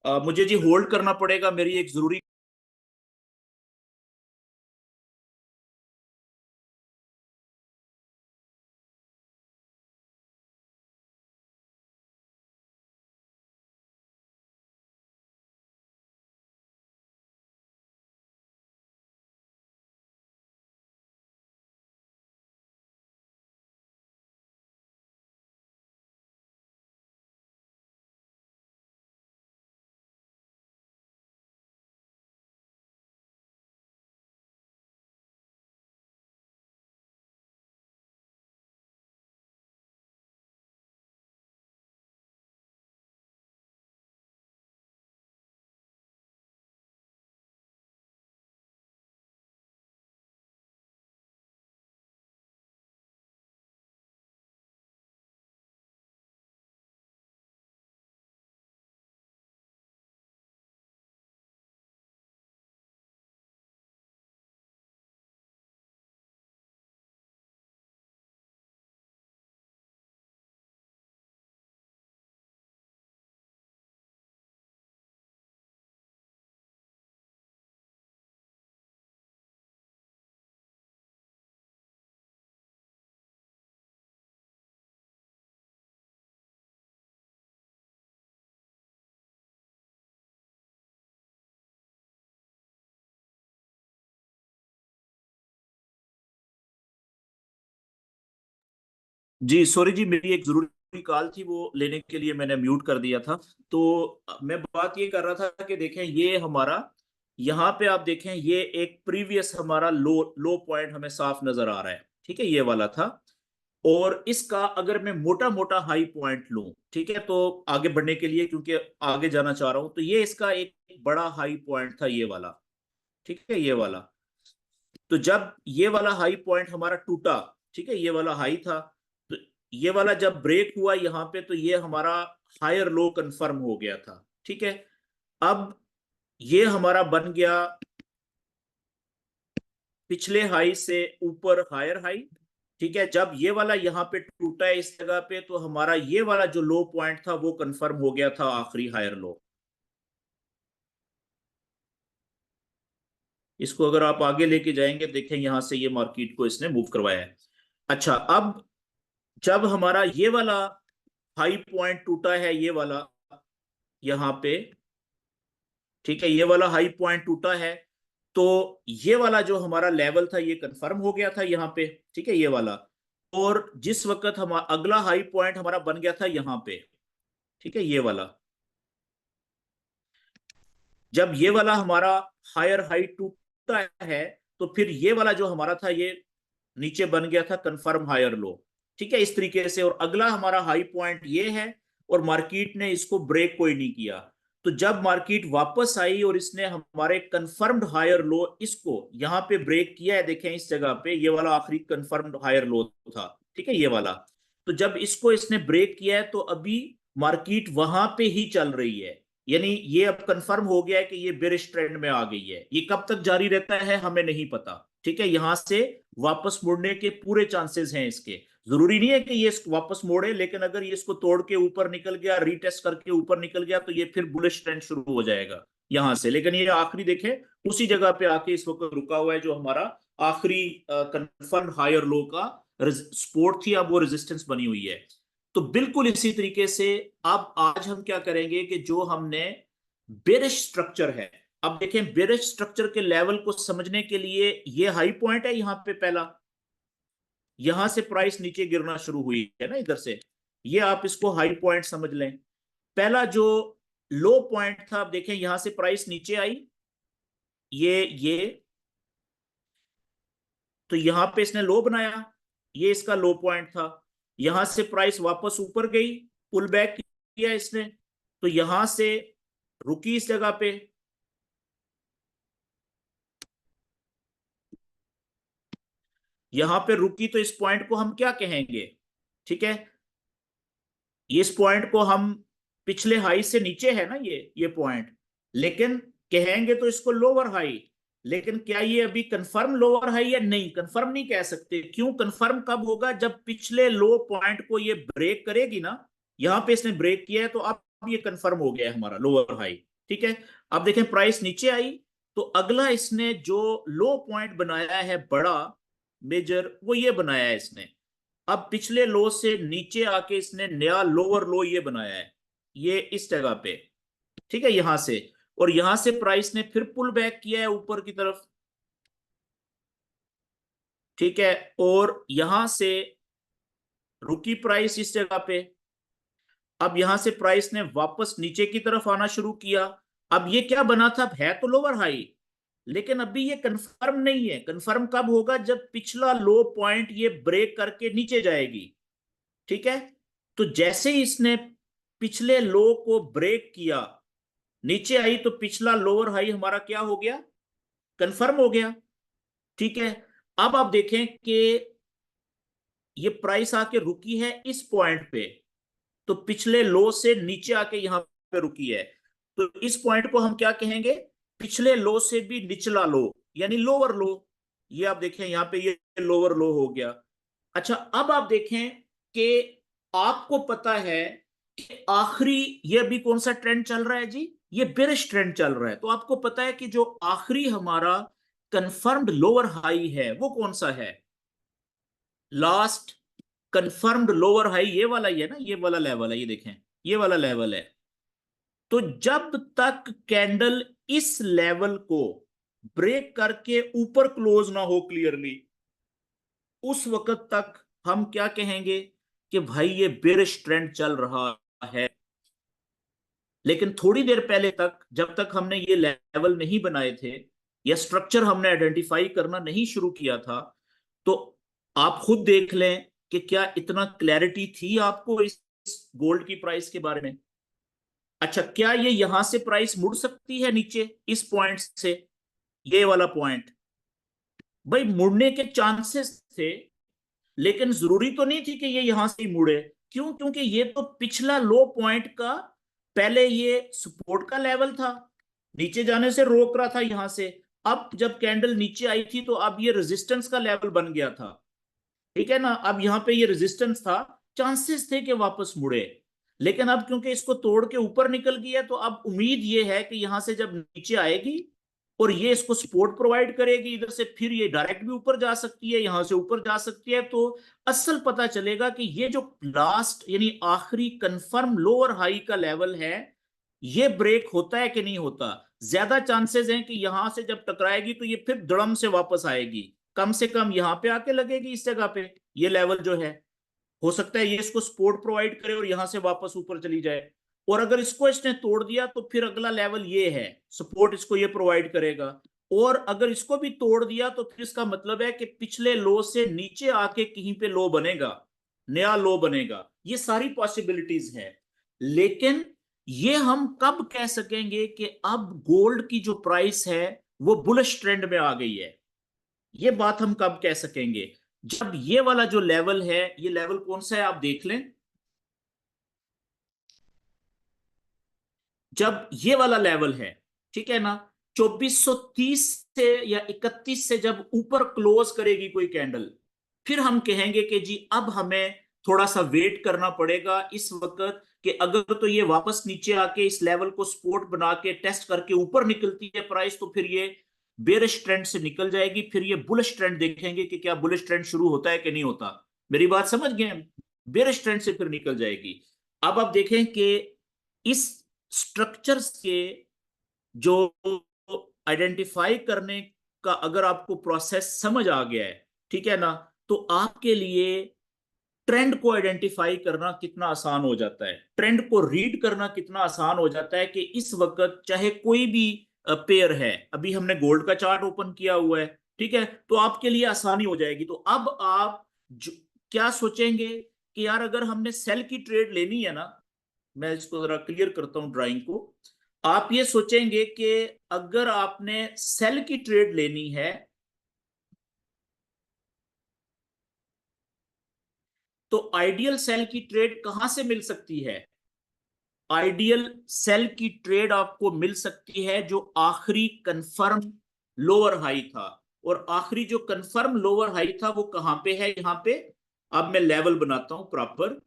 [SPEAKER 1] मुझे जी होल्ड करना पड़ेगा, मेरी एक जरूरी। जी सॉरी जी, मेरी एक जरूरी कॉल थी, वो लेने के लिए मैंने म्यूट कर दिया था। तो मैं बात ये कर रहा था कि देखें ये हमारा, यहाँ पे आप देखें ये एक प्रीवियस हमारा लो लो पॉइंट हमें साफ नजर आ रहा है। ठीक है, ये वाला था। और इसका अगर मैं मोटा मोटा हाई पॉइंट लूं, ठीक है, तो आगे बढ़ने के लिए, क्योंकि आगे जाना चाह रहा हूं, तो ये इसका एक बड़ा हाई पॉइंट था ये वाला। ठीक है, ये वाला। तो जब ये वाला हाई पॉइंट हमारा टूटा, ठीक है, ये वाला हाई था, तो ये वाला जब ब्रेक हुआ यहाँ पे, तो ये हमारा हायर लो कंफर्म हो गया था। ठीक है। अब ये हमारा बन गया पिछले हाई से ऊपर हायर हाई, ठीक है। जब ये वाला यहाँ पे टूटा है इस जगह पे, तो हमारा ये वाला जो लो पॉइंट था वो कंफर्म हो गया था आखिरी हायर लो। इसको अगर आप आगे लेके जाएंगे, देखें यहां से ये मार्केट को इसने मूव करवाया है। अच्छा, अब जब हमारा ये वाला हाई पॉइंट टूटा है, ये वाला यहाँ पे, ठीक है, ये वाला हाई पॉइंट टूटा है, तो ये वाला जो हमारा लेवल था ये कंफर्म हो गया था यहाँ पे, ठीक है, ये वाला। और जिस वक्त हमारा अगला हाई पॉइंट हमारा बन गया था यहाँ पे, ठीक है, ये वाला, जब ये वाला हमारा हायर हाई टूटा है, तो फिर ये वाला जो हमारा था ये नीचे बन गया था कंफर्म हायर लो, ठीक है, इस तरीके से। और अगला हमारा हाई पॉइंट ये है, और मार्केट ने इसको ब्रेक कोई नहीं किया। तो जब मार्केट वापस आई और इसने हमारे कंफर्म्ड हायर लो इसको यहाँ पे ब्रेक किया है, देखें इस जगह पे ये वाला आखिरी कंफर्म्ड हायर लो था, ठीक है, ये वाला। तो जब इसको इसने ब्रेक किया है, तो अभी मार्केट वहां पे ही चल रही है, यानी ये अब कंफर्म हो गया है कि ये बेरिश ट्रेंड में आ गई है। ये कब तक जारी रहता है हमें नहीं पता, ठीक है। यहां से वापस मुड़ने के पूरे चांसेस हैं इसके। जरूरी नहीं है कि ये वापस मोड़े, लेकिन अगर ये इसको तोड़ के ऊपर निकल गया, रीटेस्ट करके ऊपर निकल गया, तो ये फिर बुलिश ट्रेंड शुरू हो जाएगा यहां से। लेकिन ये आखिरी देखें उसी जगह पे आके इस वक्त रुका हुआ है, जो हमारा आखिरी कंफर्म हायर लो का सपोर्ट थी, अब वो रेजिस्टेंस बनी हुई है। तो बिल्कुल इसी तरीके से अब आज हम क्या करेंगे कि जो हमने बेरिश स्ट्रक्चर है, अब देखें बेरिश स्ट्रक्चर के लेवल को समझने के लिए ये हाई पॉइंट है यहाँ पे पहला, यहां से प्राइस नीचे गिरना शुरू हुई है ना इधर से, ये आप इसको हाई पॉइंट समझ लें। पहला जो लो पॉइंट था, आप देखें यहां से प्राइस नीचे आई, ये तो यहां पे इसने लो बनाया, ये इसका लो पॉइंट था। यहां से प्राइस वापस ऊपर गई, पुल बैक किया इसने, तो यहां से रुकी इस जगह पे, यहां पे रुकी, तो इस पॉइंट को हम क्या कहेंगे, ठीक है, इस पॉइंट को हम पिछले हाई से नीचे है ना ये पॉइंट, लेकिन कहेंगे तो इसको लोअर हाई। लेकिन क्या ये अभी कंफर्म लोअर हाई है? नहीं, कंफर्म नहीं कह सकते। क्यों? कंफर्म कब होगा? जब पिछले लो पॉइंट को ये ब्रेक करेगी ना, यहां पे इसने ब्रेक किया है, तो अब ये कंफर्म हो गया है हमारा लोअर हाई, ठीक है। अब देखें प्राइस नीचे आई, तो अगला इसने जो लो पॉइंट बनाया है बड़ा मेजर, वो ये बनाया है इसने। अब पिछले लो से नीचे आके इसने नया लोअर लो ये बनाया है, ये इस जगह पे, ठीक है, यहां से। और यहां से प्राइस ने फिर पुल बैक किया है ऊपर की तरफ, ठीक है, और यहां से रुकी प्राइस इस जगह पे। अब यहां से प्राइस ने वापस नीचे की तरफ आना शुरू किया। अब ये क्या बना था? है तो लोअर हाई, लेकिन अभी ये कंफर्म नहीं है। कंफर्म कब होगा? जब पिछला लो पॉइंट ये ब्रेक करके नीचे जाएगी, ठीक है। तो जैसे ही इसने पिछले लो को ब्रेक किया, नीचे आई, तो पिछला लोअर हाई हमारा क्या हो गया? कंफर्म हो गया, ठीक है। अब आप देखें कि ये प्राइस आके रुकी है इस पॉइंट पे, तो पिछले लो से नीचे आके यहां पे रुकी है, तो इस पॉइंट को हम क्या कहेंगे? पिछले लो से भी निचला लो, यानी लोअर लो। ये आप देखें यहां पे ये लोअर लो हो गया। अच्छा, अब आप देखें कि आपको पता है कि आखिरी ये अभी कौन सा ट्रेंड चल रहा है जी? ये बेरिश ट्रेंड चल रहा है। तो आपको पता है कि जो आखिरी हमारा कंफर्म्ड लोअर हाई है वो कौन सा है? लास्ट कंफर्म्ड लोअर हाई ये वाला ही है ना, ये वाला लेवल है, ये देखें ये वाला लेवल है। तो जब तक कैंडल इस लेवल को ब्रेक करके ऊपर क्लोज ना हो क्लियरली, उस वक्त तक हम क्या कहेंगे कि भाई ये बेरिश ट्रेंड चल रहा है। लेकिन थोड़ी देर पहले तक, जब तक हमने ये लेवल नहीं बनाए थे या स्ट्रक्चर हमने आइडेंटिफाई करना नहीं शुरू किया था, तो आप खुद देख लें कि क्या इतना क्लैरिटी थी आपको इस गोल्ड की प्राइस के बारे में। अच्छा, क्या ये यहां से प्राइस मुड़ सकती है नीचे इस पॉइंट से? ये वाला पॉइंट, भाई मुड़ने के चांसेस थे, लेकिन जरूरी तो नहीं थी कि ये यहां से ही मुड़े। क्यों? क्योंकि ये तो पिछला लो पॉइंट का पहले ये सपोर्ट का लेवल था, नीचे जाने से रोक रहा था यहां से। अब जब कैंडल नीचे आई थी तो अब ये रेजिस्टेंस का लेवल बन गया था, ठीक है ना। अब यहाँ पे ये रेजिस्टेंस था, चांसेस थे कि वापस मुड़े, लेकिन अब क्योंकि इसको तोड़ के ऊपर निकल गया तो अब उम्मीद ये है कि यहां से जब नीचे आएगी और ये इसको सपोर्ट प्रोवाइड करेगी इधर से, फिर ये डायरेक्ट भी ऊपर जा सकती है, यहां से ऊपर जा सकती है। तो असल पता चलेगा कि ये जो लास्ट यानी आखिरी कंफर्म लोअर हाई का लेवल है, ये ब्रेक होता है कि नहीं होता। ज्यादा चांसेस हैं कि यहां से जब टकराएगी तो ये फिर धड़म से वापस आएगी, कम से कम यहां पे आके लगेगी इस जगह पे, ये लेवल जो है। हो सकता है ये इसको सपोर्ट प्रोवाइड करे और यहां से वापस ऊपर चली जाए। और अगर इसको इसने तोड़ दिया तो फिर अगला लेवल ये है, सपोर्ट इसको ये प्रोवाइड करेगा। और अगर इसको भी तोड़ दिया तो फिर इसका मतलब है कि पिछले लो से नीचे आके कहीं पे लो बनेगा, नया लो बनेगा। ये सारी पॉसिबिलिटीज है। लेकिन ये हम कब कह सकेंगे कि अब गोल्ड की जो प्राइस है वो बुलिश ट्रेंड में आ गई है, ये बात हम कब कह सकेंगे? जब ये वाला जो लेवल है, ये लेवल कौन सा है आप देख लें। जब ये वाला लेवल है, ठीक है ना, 2430 से या 31 से जब ऊपर क्लोज करेगी कोई कैंडल, फिर हम कहेंगे कि जी अब हमें थोड़ा सा वेट करना पड़ेगा इस वक्त, कि अगर तो ये वापस नीचे आके इस लेवल को सपोर्ट बना के टेस्ट करके ऊपर निकलती है प्राइस, तो फिर ये बेरिश ट्रेंड से निकल जाएगी, फिर ये बुलिश ट्रेंड देखेंगे कि क्या बुलिश ट्रेंड शुरू होता है कि नहीं होता। मेरी बात समझ गए? बेरिश ट्रेंड से फिर निकल जाएगी। अब आप देखें कि इस स्ट्रक्चर्स के जो आइडेंटिफाई करने का अगर आपको प्रोसेस समझ आ गया है, ठीक है ना, तो आपके लिए ट्रेंड को आइडेंटिफाई करना कितना आसान हो जाता है, ट्रेंड को रीड करना कितना आसान हो जाता है। कि इस वक्त चाहे कोई भी पेयर है, अभी हमने गोल्ड का चार्ट ओपन किया हुआ है, ठीक है, तो आपके लिए आसानी हो जाएगी। तो अब आप क्या सोचेंगे कि यार अगर हमने सेल की ट्रेड लेनी है ना, मैं इसको जरा क्लियर करता हूं ड्राइंग को। आप ये सोचेंगे कि अगर आपने सेल की ट्रेड लेनी है तो आइडियल सेल की ट्रेड कहां से मिल सकती है? आइडियल सेल की ट्रेड आपको मिल सकती है जो आखिरी कंफर्म लोअर हाई था। और आखिरी जो कंफर्म लोअर हाई था वो कहां पे है? यहां पे अब मैं लेवल बनाता हूं प्रॉपर।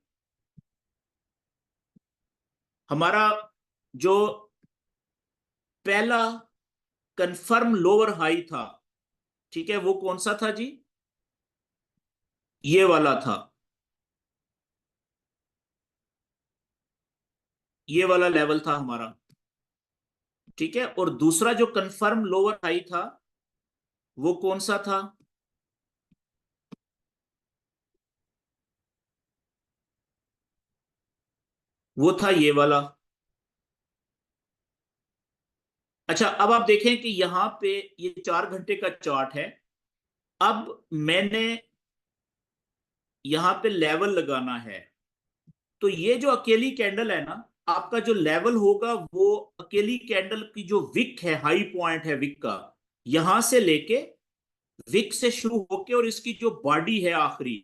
[SPEAKER 1] हमारा जो पहला कंफर्म लोअर हाई था, ठीक है, वो कौन सा था जी? ये वाला था, ये वाला लेवल था हमारा, ठीक है। और दूसरा जो कंफर्म लोअर हाई था वो कौन सा था? वो था ये वाला। अच्छा, अब आप देखें कि यहां पे ये 4 घंटे का चार्ट है। अब मैंने यहां पे लेवल लगाना है, तो ये जो अकेली कैंडल है ना, आपका जो लेवल होगा वो अकेली कैंडल की जो विक है, हाई पॉइंट है विक का, यहां से लेके विक से शुरू होके और इसकी जो बॉडी है आखिरी,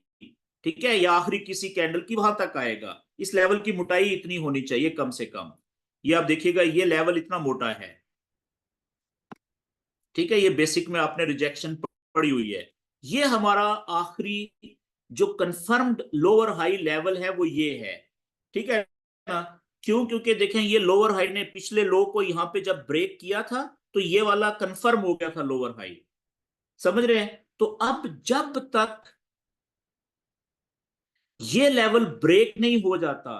[SPEAKER 1] ठीक है, या आखिरी किसी कैंडल की वहां तक आएगा। इस लेवल की मोटाई इतनी होनी चाहिए कम से कम। ये आप देखिएगा, ये लेवल इतना मोटा है, ठीक है, ये बेसिक में आपने रिजेक्शन पड़ी हुई है। ये हमारा आखिरी जो कंफर्म्ड लोअर हाई लेवल है वो ये है, ठीक है ना। क्यों? क्योंकि देखें ये लोअर हाई ने पिछले लो को यहां पे जब ब्रेक किया था तो ये वाला कंफर्म हो गया था लोअर हाई, समझ रहे हैं? तो अब जब तक ये लेवल ब्रेक नहीं हो जाता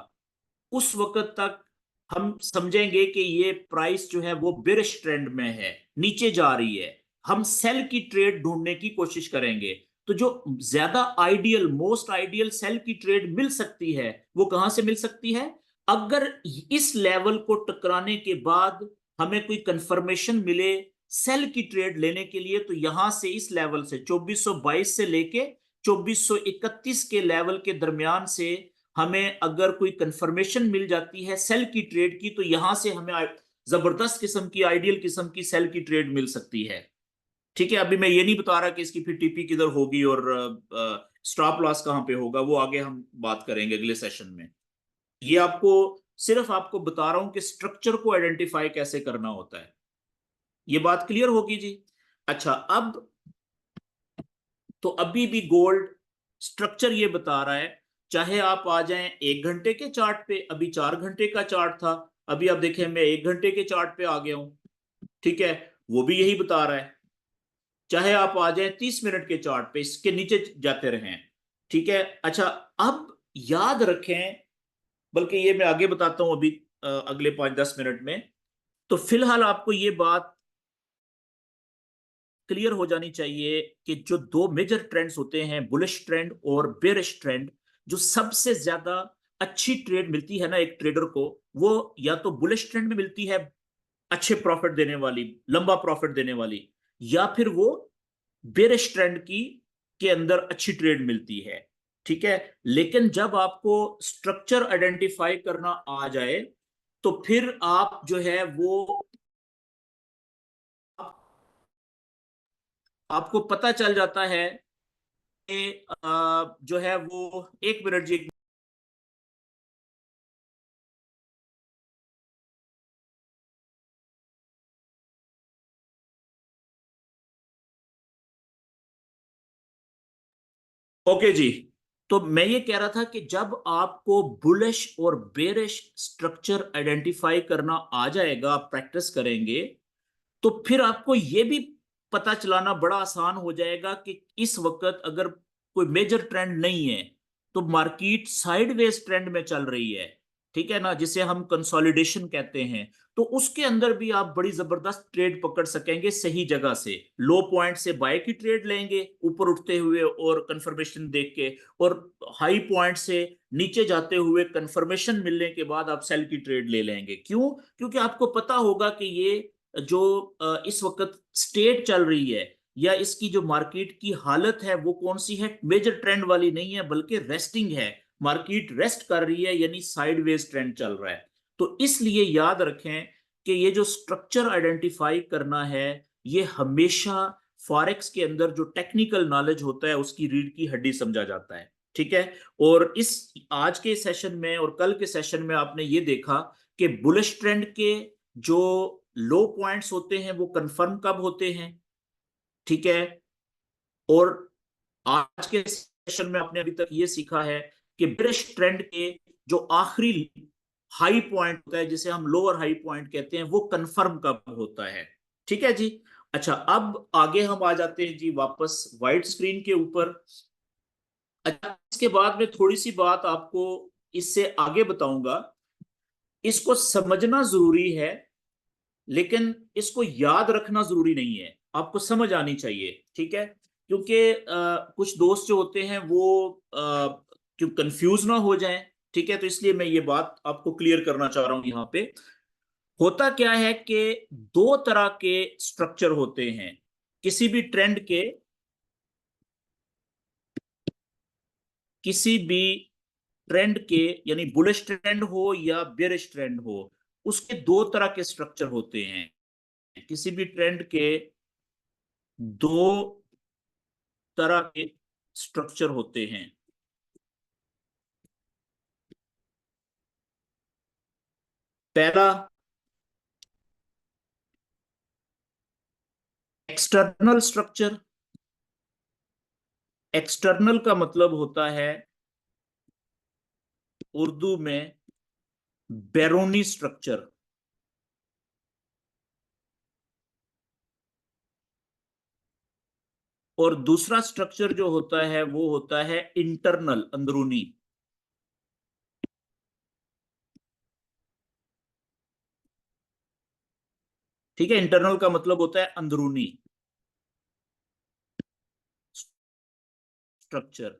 [SPEAKER 1] उस वक्त तक हम समझेंगे कि ये प्राइस जो है वो बिरिश ट्रेंड में है, नीचे जा रही है। हम सेल की ट्रेड ढूंढने की कोशिश करेंगे। तो जो ज्यादा आइडियल, मोस्ट आइडियल सेल की ट्रेड मिल सकती है वो कहां से मिल सकती है? अगर इस लेवल को टकराने के बाद हमें कोई कंफर्मेशन मिले सेल की ट्रेड लेने के लिए, तो यहां से इस लेवल से 2422 से लेके 2431 के लेवल के दरमियान से हमें अगर कोई कंफर्मेशन मिल जाती है सेल की ट्रेड की, तो यहां से हमें जबरदस्त किस्म की, आइडियल किस्म की सेल की ट्रेड मिल सकती है, ठीक है। अभी मैं ये नहीं बता रहा कि इसकी फिर टीपी किधर होगी और स्टॉप लॉस कहां पे होगा, वो आगे हम बात करेंगे अगले सेशन में। ये आपको, सिर्फ आपको बता रहा हूं कि स्ट्रक्चर को आइडेंटिफाई कैसे करना होता है। ये बात क्लियर होगी जी? अच्छा, अब तो अभी भी गोल्ड स्ट्रक्चर ये बता रहा है, चाहे आप आ जाएं 1 घंटे के चार्ट पे, अभी 4 घंटे का चार्ट था, अभी आप देखें मैं 1 घंटे के चार्ट पे आ गया हूं, ठीक है, वो भी यही बता रहा है। चाहे आप आ जाएं 30 मिनट के चार्ट पे, इसके नीचे जाते रहें, ठीक है। अच्छा, अब याद रखें, बल्कि ये मैं आगे बताता हूं अभी अगले 5-10 मिनट में। तो फिलहाल आपको ये बात क्लियर हो जानी चाहिए कि जो दो मेजर ट्रेंड्स होते हैं, बुलिश ट्रेंड और बेरिश ट्रेंड, जो सबसे ज्यादा अच्छी ट्रेड मिलती है ना एक ट्रेडर को, वो या तो बुलिश ट्रेंड में मिलती है, अच्छे प्रॉफिट देने वाली, लंबा प्रॉफिट देने वाली, या फिर वो बेरिश ट्रेंड की के अंदर अच्छी ट्रेड मिलती है, ठीक है। लेकिन जब आपको स्ट्रक्चर आइडेंटिफाई करना आ जाए, तो फिर आप जो है वो आपको पता चल जाता है कि जो है वो, 1 मिनट जी। ओके जी। तो मैं ये कह रहा था कि जब आपको बुलिश और बेरिश स्ट्रक्चर आइडेंटिफाई करना आ जाएगा, आप प्रैक्टिस करेंगे, तो फिर आपको ये भी पता चलाना बड़ा आसान हो जाएगा कि इस वक्त अगर कोई मेजर ट्रेंड नहीं है, तो मार्केट साइडवेज ट्रेंड में चल रही है, ठीक है ना, जिसे हम कंसोलिडेशन कहते हैं, तो उसके अंदर भी आप बड़ी जबरदस्त ट्रेड पकड़ सकेंगे सही जगह से। लो पॉइंट से बाय की ट्रेड लेंगे ऊपर उठते हुए और कंफर्मेशन देख के, और हाई पॉइंट से नीचे जाते हुए कंफर्मेशन मिलने के बाद आप सेल की ट्रेड ले लेंगे। क्यों? क्योंकि आपको पता होगा कि ये जो इस वक्त स्टेट चल रही है, या इसकी जो मार्केट की हालत है वो कौन सी है, मेजर ट्रेंड वाली नहीं है, बल्कि रेस्टिंग है। मार्केट रेस्ट कर रही है, यानी साइडवेज ट्रेंड चल रहा है। तो इसलिए याद रखें कि ये जो स्ट्रक्चर आइडेंटिफाई करना है, ये हमेशा फॉरेक्स के अंदर जो टेक्निकल नॉलेज होता है उसकी रीढ़ की हड्डी समझा जाता है, ठीक है। और इस आज के सेशन में और कल के सेशन में आपने ये देखा कि बुलिश ट्रेंड के जो लो पॉइंट्स होते हैं वो कंफर्म कब होते हैं, ठीक है। और आज के सेशन में आपने अभी तक ये सीखा है कि बेरिश ट्रेंड के जो आखिरी हाई पॉइंट होता है, जिसे हम लोअर हाई पॉइंट कहते हैं, वो कंफर्म कब होता है, ठीक है जी। अच्छा, अब आगे हम आ जाते हैं जी वापस व्हाइट स्क्रीन के ऊपर। अच्छा, इसके बाद में थोड़ी सी बात आपको इससे आगे बताऊंगा। इसको समझना जरूरी है, लेकिन इसको याद रखना जरूरी नहीं है, आपको समझ आनी चाहिए, ठीक है। क्योंकि कुछ दोस्त जो होते हैं वो क्यों कंफ्यूज ना हो जाएं, ठीक है, तो इसलिए मैं ये बात आपको क्लियर करना चाह रहा हूं यहां पे। होता क्या है कि दो तरह के स्ट्रक्चर होते हैं किसी भी ट्रेंड के, किसी भी ट्रेंड के, यानी बुलिश ट्रेंड हो या बेरिश ट्रेंड हो, उसके दो तरह के स्ट्रक्चर होते हैं। किसी भी ट्रेंड के दो तरह के स्ट्रक्चर होते हैं। पहला, एक्सटर्नल स्ट्रक्चर। एक्सटर्नल का मतलब होता है उर्दू में बैरोनी स्ट्रक्चर। और दूसरा स्ट्रक्चर जो होता है वो होता है इंटरनल, अंदरूनी। ठीक है, इंटरनल का मतलब होता है अंदरूनी स्ट्रक्चर।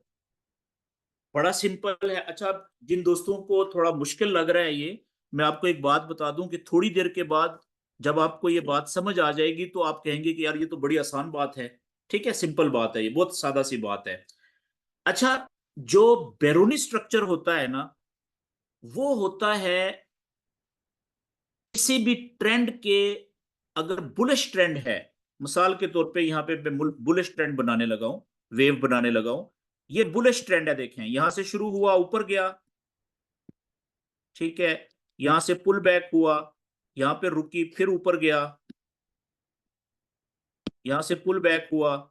[SPEAKER 1] बड़ा सिंपल है। अच्छा, जिन दोस्तों को थोड़ा मुश्किल लग रहा है ये, मैं आपको एक बात बता दूं कि थोड़ी देर के बाद जब आपको ये बात समझ आ जाएगी तो आप कहेंगे कि यार ये तो बड़ी आसान बात है, ठीक है, सिंपल बात है, ये बहुत सादा सी बात है। अच्छा, जो बेरोनी स्ट्रक्चर होता है ना, वो होता है किसी भी ट्रेंड के, अगर बुलिश ट्रेंड है, मिसाल के तौर पे यहां पे मैं बुलिश ट्रेंड बनाने लगा हूं, वेव बनाने लगा हूं, ये बुलिश ट्रेंड है, देखें यहां से शुरू हुआ, ऊपर गया, ठीक है, यहां से पुल बैक हुआ, यहां पे रुकी, फिर ऊपर गया, यहां से पुल बैक हुआ,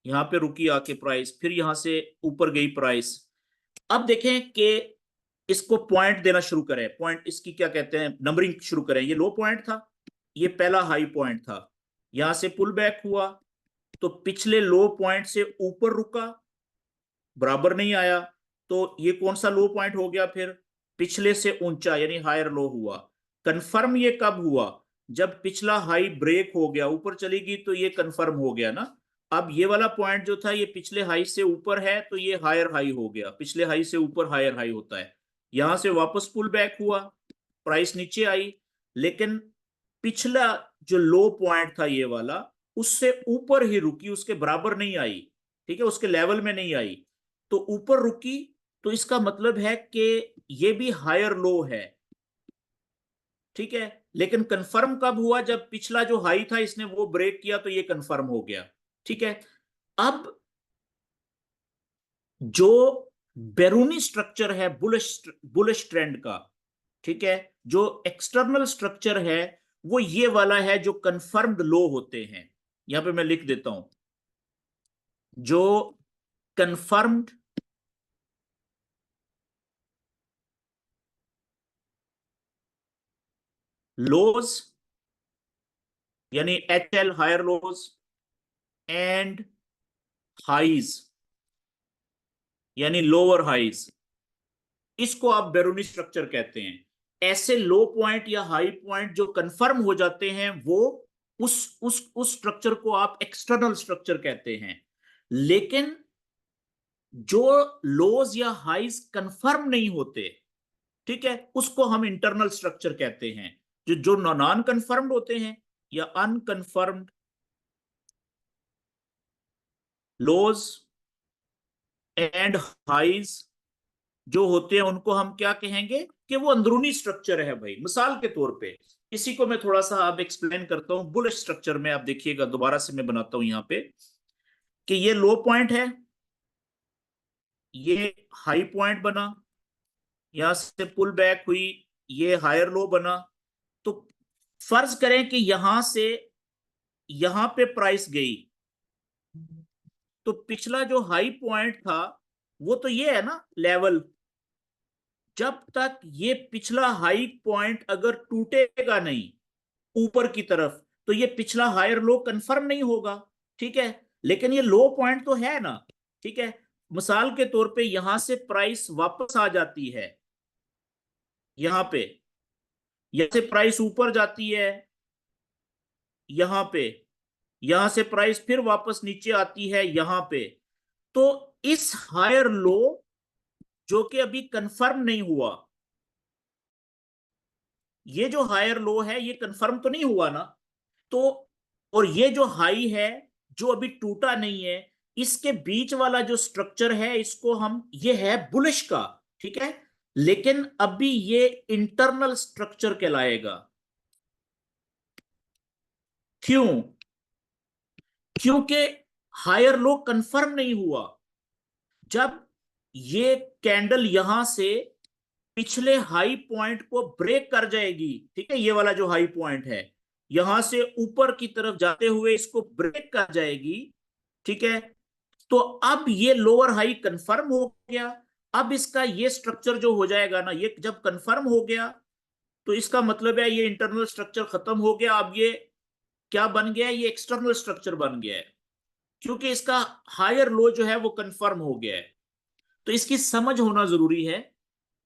[SPEAKER 1] यहां पे रुकी आके प्राइस, फिर यहां से ऊपर गई प्राइस। अब देखें कि इसको पॉइंट देना शुरू करें, पॉइंट इसकी क्या कहते हैं, नंबरिंग शुरू करें। ये लो पॉइंट था, ये पहला हाई पॉइंट था, यहां से पुल बैक हुआ तो पिछले लो पॉइंट से ऊपर रुका, बराबर नहीं आया, तो ये कौन सा लो पॉइंट हो गया, फिर पिछले से ऊंचा यानी हायर लो हुआ। कंफर्म ये कब हुआ, जब पिछला हाई ब्रेक हो गया, ऊपर चली गई तो ये कंफर्म हो गया ना। अब ये वाला पॉइंट जो था ये पिछले हाई से ऊपर है तो ये हायर हाई हो गया, पिछले हाई से ऊपर हायर हाई होता है। यहां से वापस पुल बैक हुआ, प्राइस नीचे आई, लेकिन पिछला जो लो पॉइंट था ये वाला, उससे ऊपर ही रुकी, उसके बराबर नहीं आई, ठीक है, उसके लेवल में नहीं आई, तो ऊपर रुकी, तो इसका मतलब है कि ये भी हायर लो है, ठीक है। लेकिन कंफर्म कब हुआ, जब पिछला जो हाई था इसने वो ब्रेक किया तो ये कंफर्म हो गया, ठीक है। अब जो बैरूनी स्ट्रक्चर है बुलिश ट्रेंड का, ठीक है, जो एक्सटर्नल स्ट्रक्चर है वो ये वाला है जो कंफर्म्ड लो होते हैं। यहां पे मैं लिख देता हूं, जो कंफर्म्ड लोज यानी HL higher lows and highs यानी लोअर हाइज, इसको आप बैरूनी स्ट्रक्चर कहते हैं। ऐसे लो पॉइंट या हाई पॉइंट जो कंफर्म हो जाते हैं वो उस स्ट्रक्चर को आप एक्सटर्नल स्ट्रक्चर कहते हैं। लेकिन जो लोज या हाइज कंफर्म नहीं होते, ठीक है, उसको हम इंटरनल स्ट्रक्चर कहते हैं। जो जो नॉन कंफर्म्ड होते हैं या अनकंफर्म्ड लोज एंड हाइज जो होते हैं उनको हम क्या कहेंगे कि वो अंदरूनी स्ट्रक्चर है भाई। मिसाल के तौर पे इसी को मैं थोड़ा सा अब एक्सप्लेन करता हूं बुलिश स्ट्रक्चर में। आप देखिएगा, दोबारा से मैं बनाता हूं यहां पे कि ये लो पॉइंट है, ये हाई पॉइंट बना, यहां से पुल बैक हुई, ये हायर लो बना। तो फर्ज करें कि यहां से यहां पे प्राइस गई, तो पिछला जो हाई पॉइंट था वो तो ये है ना लेवल। जब तक ये पिछला हाई पॉइंट अगर टूटेगा नहीं ऊपर की तरफ, तो ये पिछला हायर लो कंफर्म नहीं होगा, ठीक है। लेकिन ये लो पॉइंट तो है ना, ठीक है। मिसाल के तौर पे यहां से प्राइस वापस आ जाती है, यहां पे, यहां से प्राइस ऊपर जाती है, यहां पे, यहां से प्राइस फिर वापस नीचे आती है यहां पे, तो इस हायर लो जो कि अभी कंफर्म नहीं हुआ, ये जो हायर लो है ये कंफर्म तो नहीं हुआ ना, तो और ये जो हाई है जो अभी टूटा नहीं है, इसके बीच वाला जो स्ट्रक्चर है इसको हम, ये है बुलिश का, ठीक है। लेकिन अभी ये इंटरनल स्ट्रक्चर कहलाएगा। क्यों? क्योंकि हायर लो कंफर्म नहीं हुआ। जब ये कैंडल यहां से पिछले हाई पॉइंट को ब्रेक कर जाएगी, ठीक है, ये वाला जो हाई पॉइंट है यहां से ऊपर की तरफ जाते हुए इसको ब्रेक कर जाएगी, ठीक है, तो अब ये लोअर हाई कंफर्म हो गया। अब इसका ये स्ट्रक्चर जो हो जाएगा ना, ये जब कंफर्म हो गया तो इसका मतलब है ये इंटरनल स्ट्रक्चर खत्म हो गया। अब ये क्या बन गया है, ये एक्सटर्नल स्ट्रक्चर बन गया है, क्योंकि इसका हायर लो जो है वो कंफर्म हो गया है। तो इसकी समझ होना जरूरी है,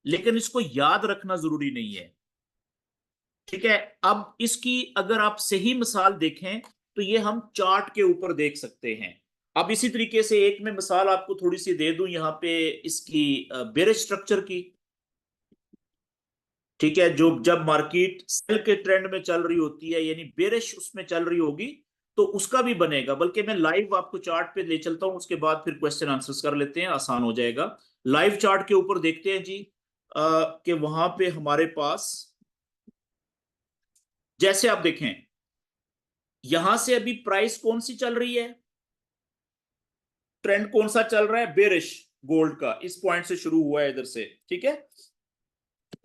[SPEAKER 1] लेकिन इसको याद रखना जरूरी नहीं है, ठीक है। अब इसकी अगर आप सही मिसाल देखें तो ये हम चार्ट के ऊपर देख सकते हैं। अब इसी तरीके से एक मैं मिसाल आपको थोड़ी सी दे दूं यहाँ पे इसकी बेरिश स्ट्रक्चर की, ठीक है, जो जब मार्केट सेल के ट्रेंड में चल रही होती है यानी बेरिश उसमें चल रही होगी तो उसका भी बनेगा। बल्कि मैं लाइव आपको चार्ट पे ले चलता हूं, उसके बाद फिर क्वेश्चन आंसर्स कर लेते हैं, आसान हो जाएगा। लाइव चार्ट के ऊपर देखते हैं जी कि वहां पे हमारे पास जैसे आप देखें यहां से अभी प्राइस कौन सी चल रही है, ट्रेंड कौन सा चल रहा है, बेरिश गोल्ड का, इस पॉइंट से शुरू हुआ है इधर से, ठीक है।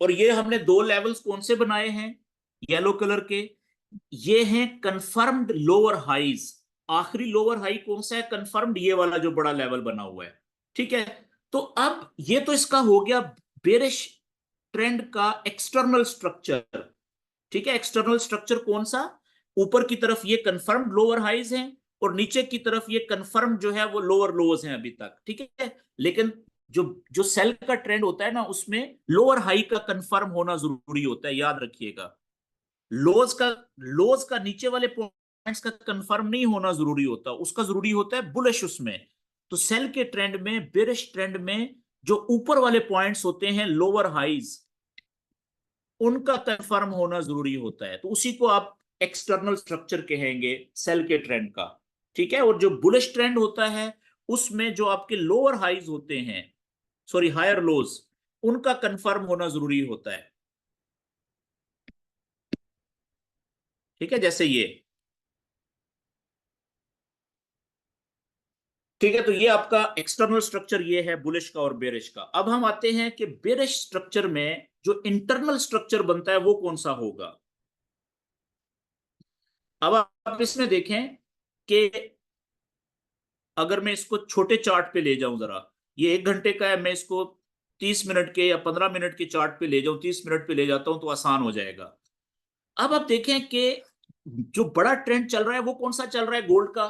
[SPEAKER 1] और ये हमने दो लेवल्स कौन से बनाए हैं येलो कलर के, ये हैं कंफर्म्ड लोअर हाइज, आखिरी लोअर हाई कौन सा है, कंफर्म्ड ये वाला जो बड़ा लेवल बना हुआ है, ठीक है। तो अब ये तो इसका हो गया बेरिश ट्रेंड का एक्सटर्नल स्ट्रक्चर, ठीक है। एक्सटर्नल स्ट्रक्चर कौन सा, ऊपर की तरफ ये कंफर्म्ड लोअर हाइज हैं और नीचे की तरफ ये कंफर्म जो है वो लोअर लोअर्स हैं अभी तक, ठीक है। लेकिन जो जो सेल का ट्रेंड होता है ना, उसमें लोअर हाई का कंफर्म होना जरूरी होता है, याद रखिएगा। लोज का नीचे वाले पॉइंट्स का कंफर्म नहीं होना जरूरी होता, उसका जरूरी होता है बुलिश उसमें। तो सेल के ट्रेंड में, बेरिश ट्रेंड में जो ऊपर वाले पॉइंट्स होते हैं लोअर हाइज, उनका कंफर्म होना जरूरी होता है। तो उसी को आप एक्सटर्नल स्ट्रक्चर कहेंगे सेल के ट्रेंड का, ठीक है। और जो बुलिश ट्रेंड होता है उसमें जो आपके लोअर हाइज होते हैं, सॉरी हायर लोज, उनका कंफर्म होना जरूरी होता है, ठीक है। जैसे ये, ठीक है। तो ये आपका एक्सटर्नल स्ट्रक्चर ये है बुलिश का और बेरिश का। अब हम आते हैं कि बेरिश स्ट्रक्चर में जो इंटरनल स्ट्रक्चर बनता है वो कौन सा होगा। अब आप इसमें देखें कि अगर मैं इसको छोटे चार्ट पे ले जाऊं जरा, ये 1 घंटे का है, मैं इसको 30 मिनट के या 15 मिनट के चार्ट पे ले जाऊं, 30 मिनट पे ले जाता हूं तो आसान हो जाएगा। अब आप देखें कि जो बड़ा ट्रेंड चल रहा है वो कौन सा चल रहा है गोल्ड का,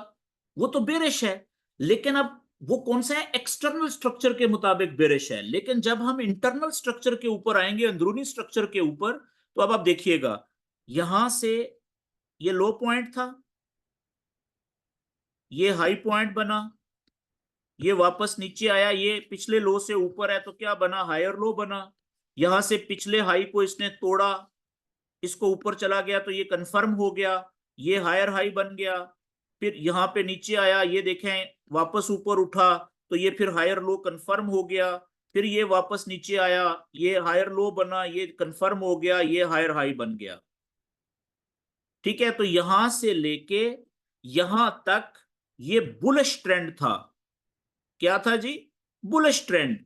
[SPEAKER 1] वो तो बेरिश है। लेकिन अब वो कौन सा है, एक्सटर्नल स्ट्रक्चर के मुताबिक बेरिश है। लेकिन जब हम इंटरनल स्ट्रक्चर के ऊपर आएंगे, अंदरूनी स्ट्रक्चर के ऊपर, तो अब आप देखिएगा यहां से ये लो पॉइंट था, ये हाई पॉइंट बना, ये वापस नीचे आया, ये पिछले लो से ऊपर है तो क्या बना, हायर लो बना। यहां से पिछले हाई को इसने तोड़ा, इसको ऊपर चला गया तो ये कंफर्म हो गया, ये हायर हाई बन गया। फिर यहाँ पे नीचे आया, ये देखें वापस ऊपर उठा तो ये फिर हायर लो कंफर्म हो गया। फिर ये वापस नीचे आया, ये हायर लो बना, ये कंफर्म हो गया, ये हायर हाई बन गया, ठीक है। तो यहां से लेके यहां तक ये बुलिश ट्रेंड था। क्या था जी, बुलिश ट्रेंड।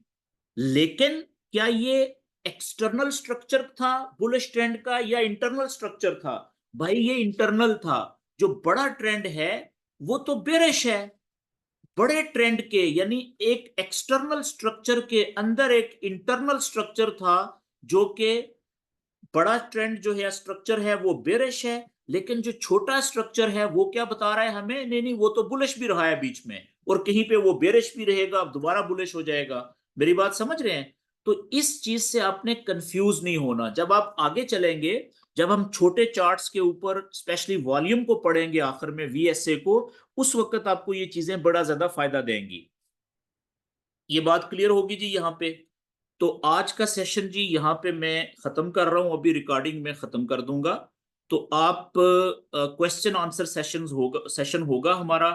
[SPEAKER 1] लेकिन क्या ये एक्सटर्नल स्ट्रक्चर था बुलिश ट्रेंड का या इंटरनल स्ट्रक्चर था? भाई ये इंटरनल था। जो बड़ा ट्रेंड है वो तो बेरिश है। बड़े ट्रेंड के यानी एक एक्सटर्नल स्ट्रक्चर के अंदर एक इंटरनल स्ट्रक्चर था, जो कि बड़ा ट्रेंड जो है स्ट्रक्चर है वो बेरिश है। लेकिन जो छोटा स्ट्रक्चर है वो क्या बता रहा है हमें, नहीं नहीं वो तो बुलिश भी रहा है बीच में, और कहीं पे वो बेरिश भी रहेगा, दोबारा बुलिश हो जाएगा। मेरी बात समझ रहे हैं? तो इस चीज से आपने कंफ्यूज नहीं होना। जब आप आगे चलेंगे, जब हम छोटे चार्ट्स के ऊपर स्पेशली वॉल्यूम को पढ़ेंगे आखिर में, वीएसए को, उस वक्त आपको ये चीजें बड़ा ज्यादा फायदा देंगी। ये बात क्लियर होगी जी यहाँ पे? तो आज का सेशन जी यहाँ पे मैं खत्म कर रहा हूँ, अभी रिकॉर्डिंग में खत्म कर दूंगा। तो आप क्वेश्चन आंसर सेशन होगा हमारा,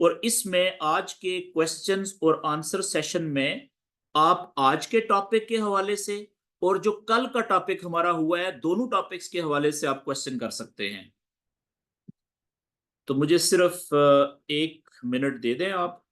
[SPEAKER 1] और इसमें आज के क्वेश्चंस और आंसर सेशन में आप आज के टॉपिक के हवाले से और जो कल का टॉपिक हमारा हुआ है, दोनों टॉपिक्स के हवाले से आप क्वेश्चन कर सकते हैं। तो मुझे सिर्फ 1 मिनट दे दें आप।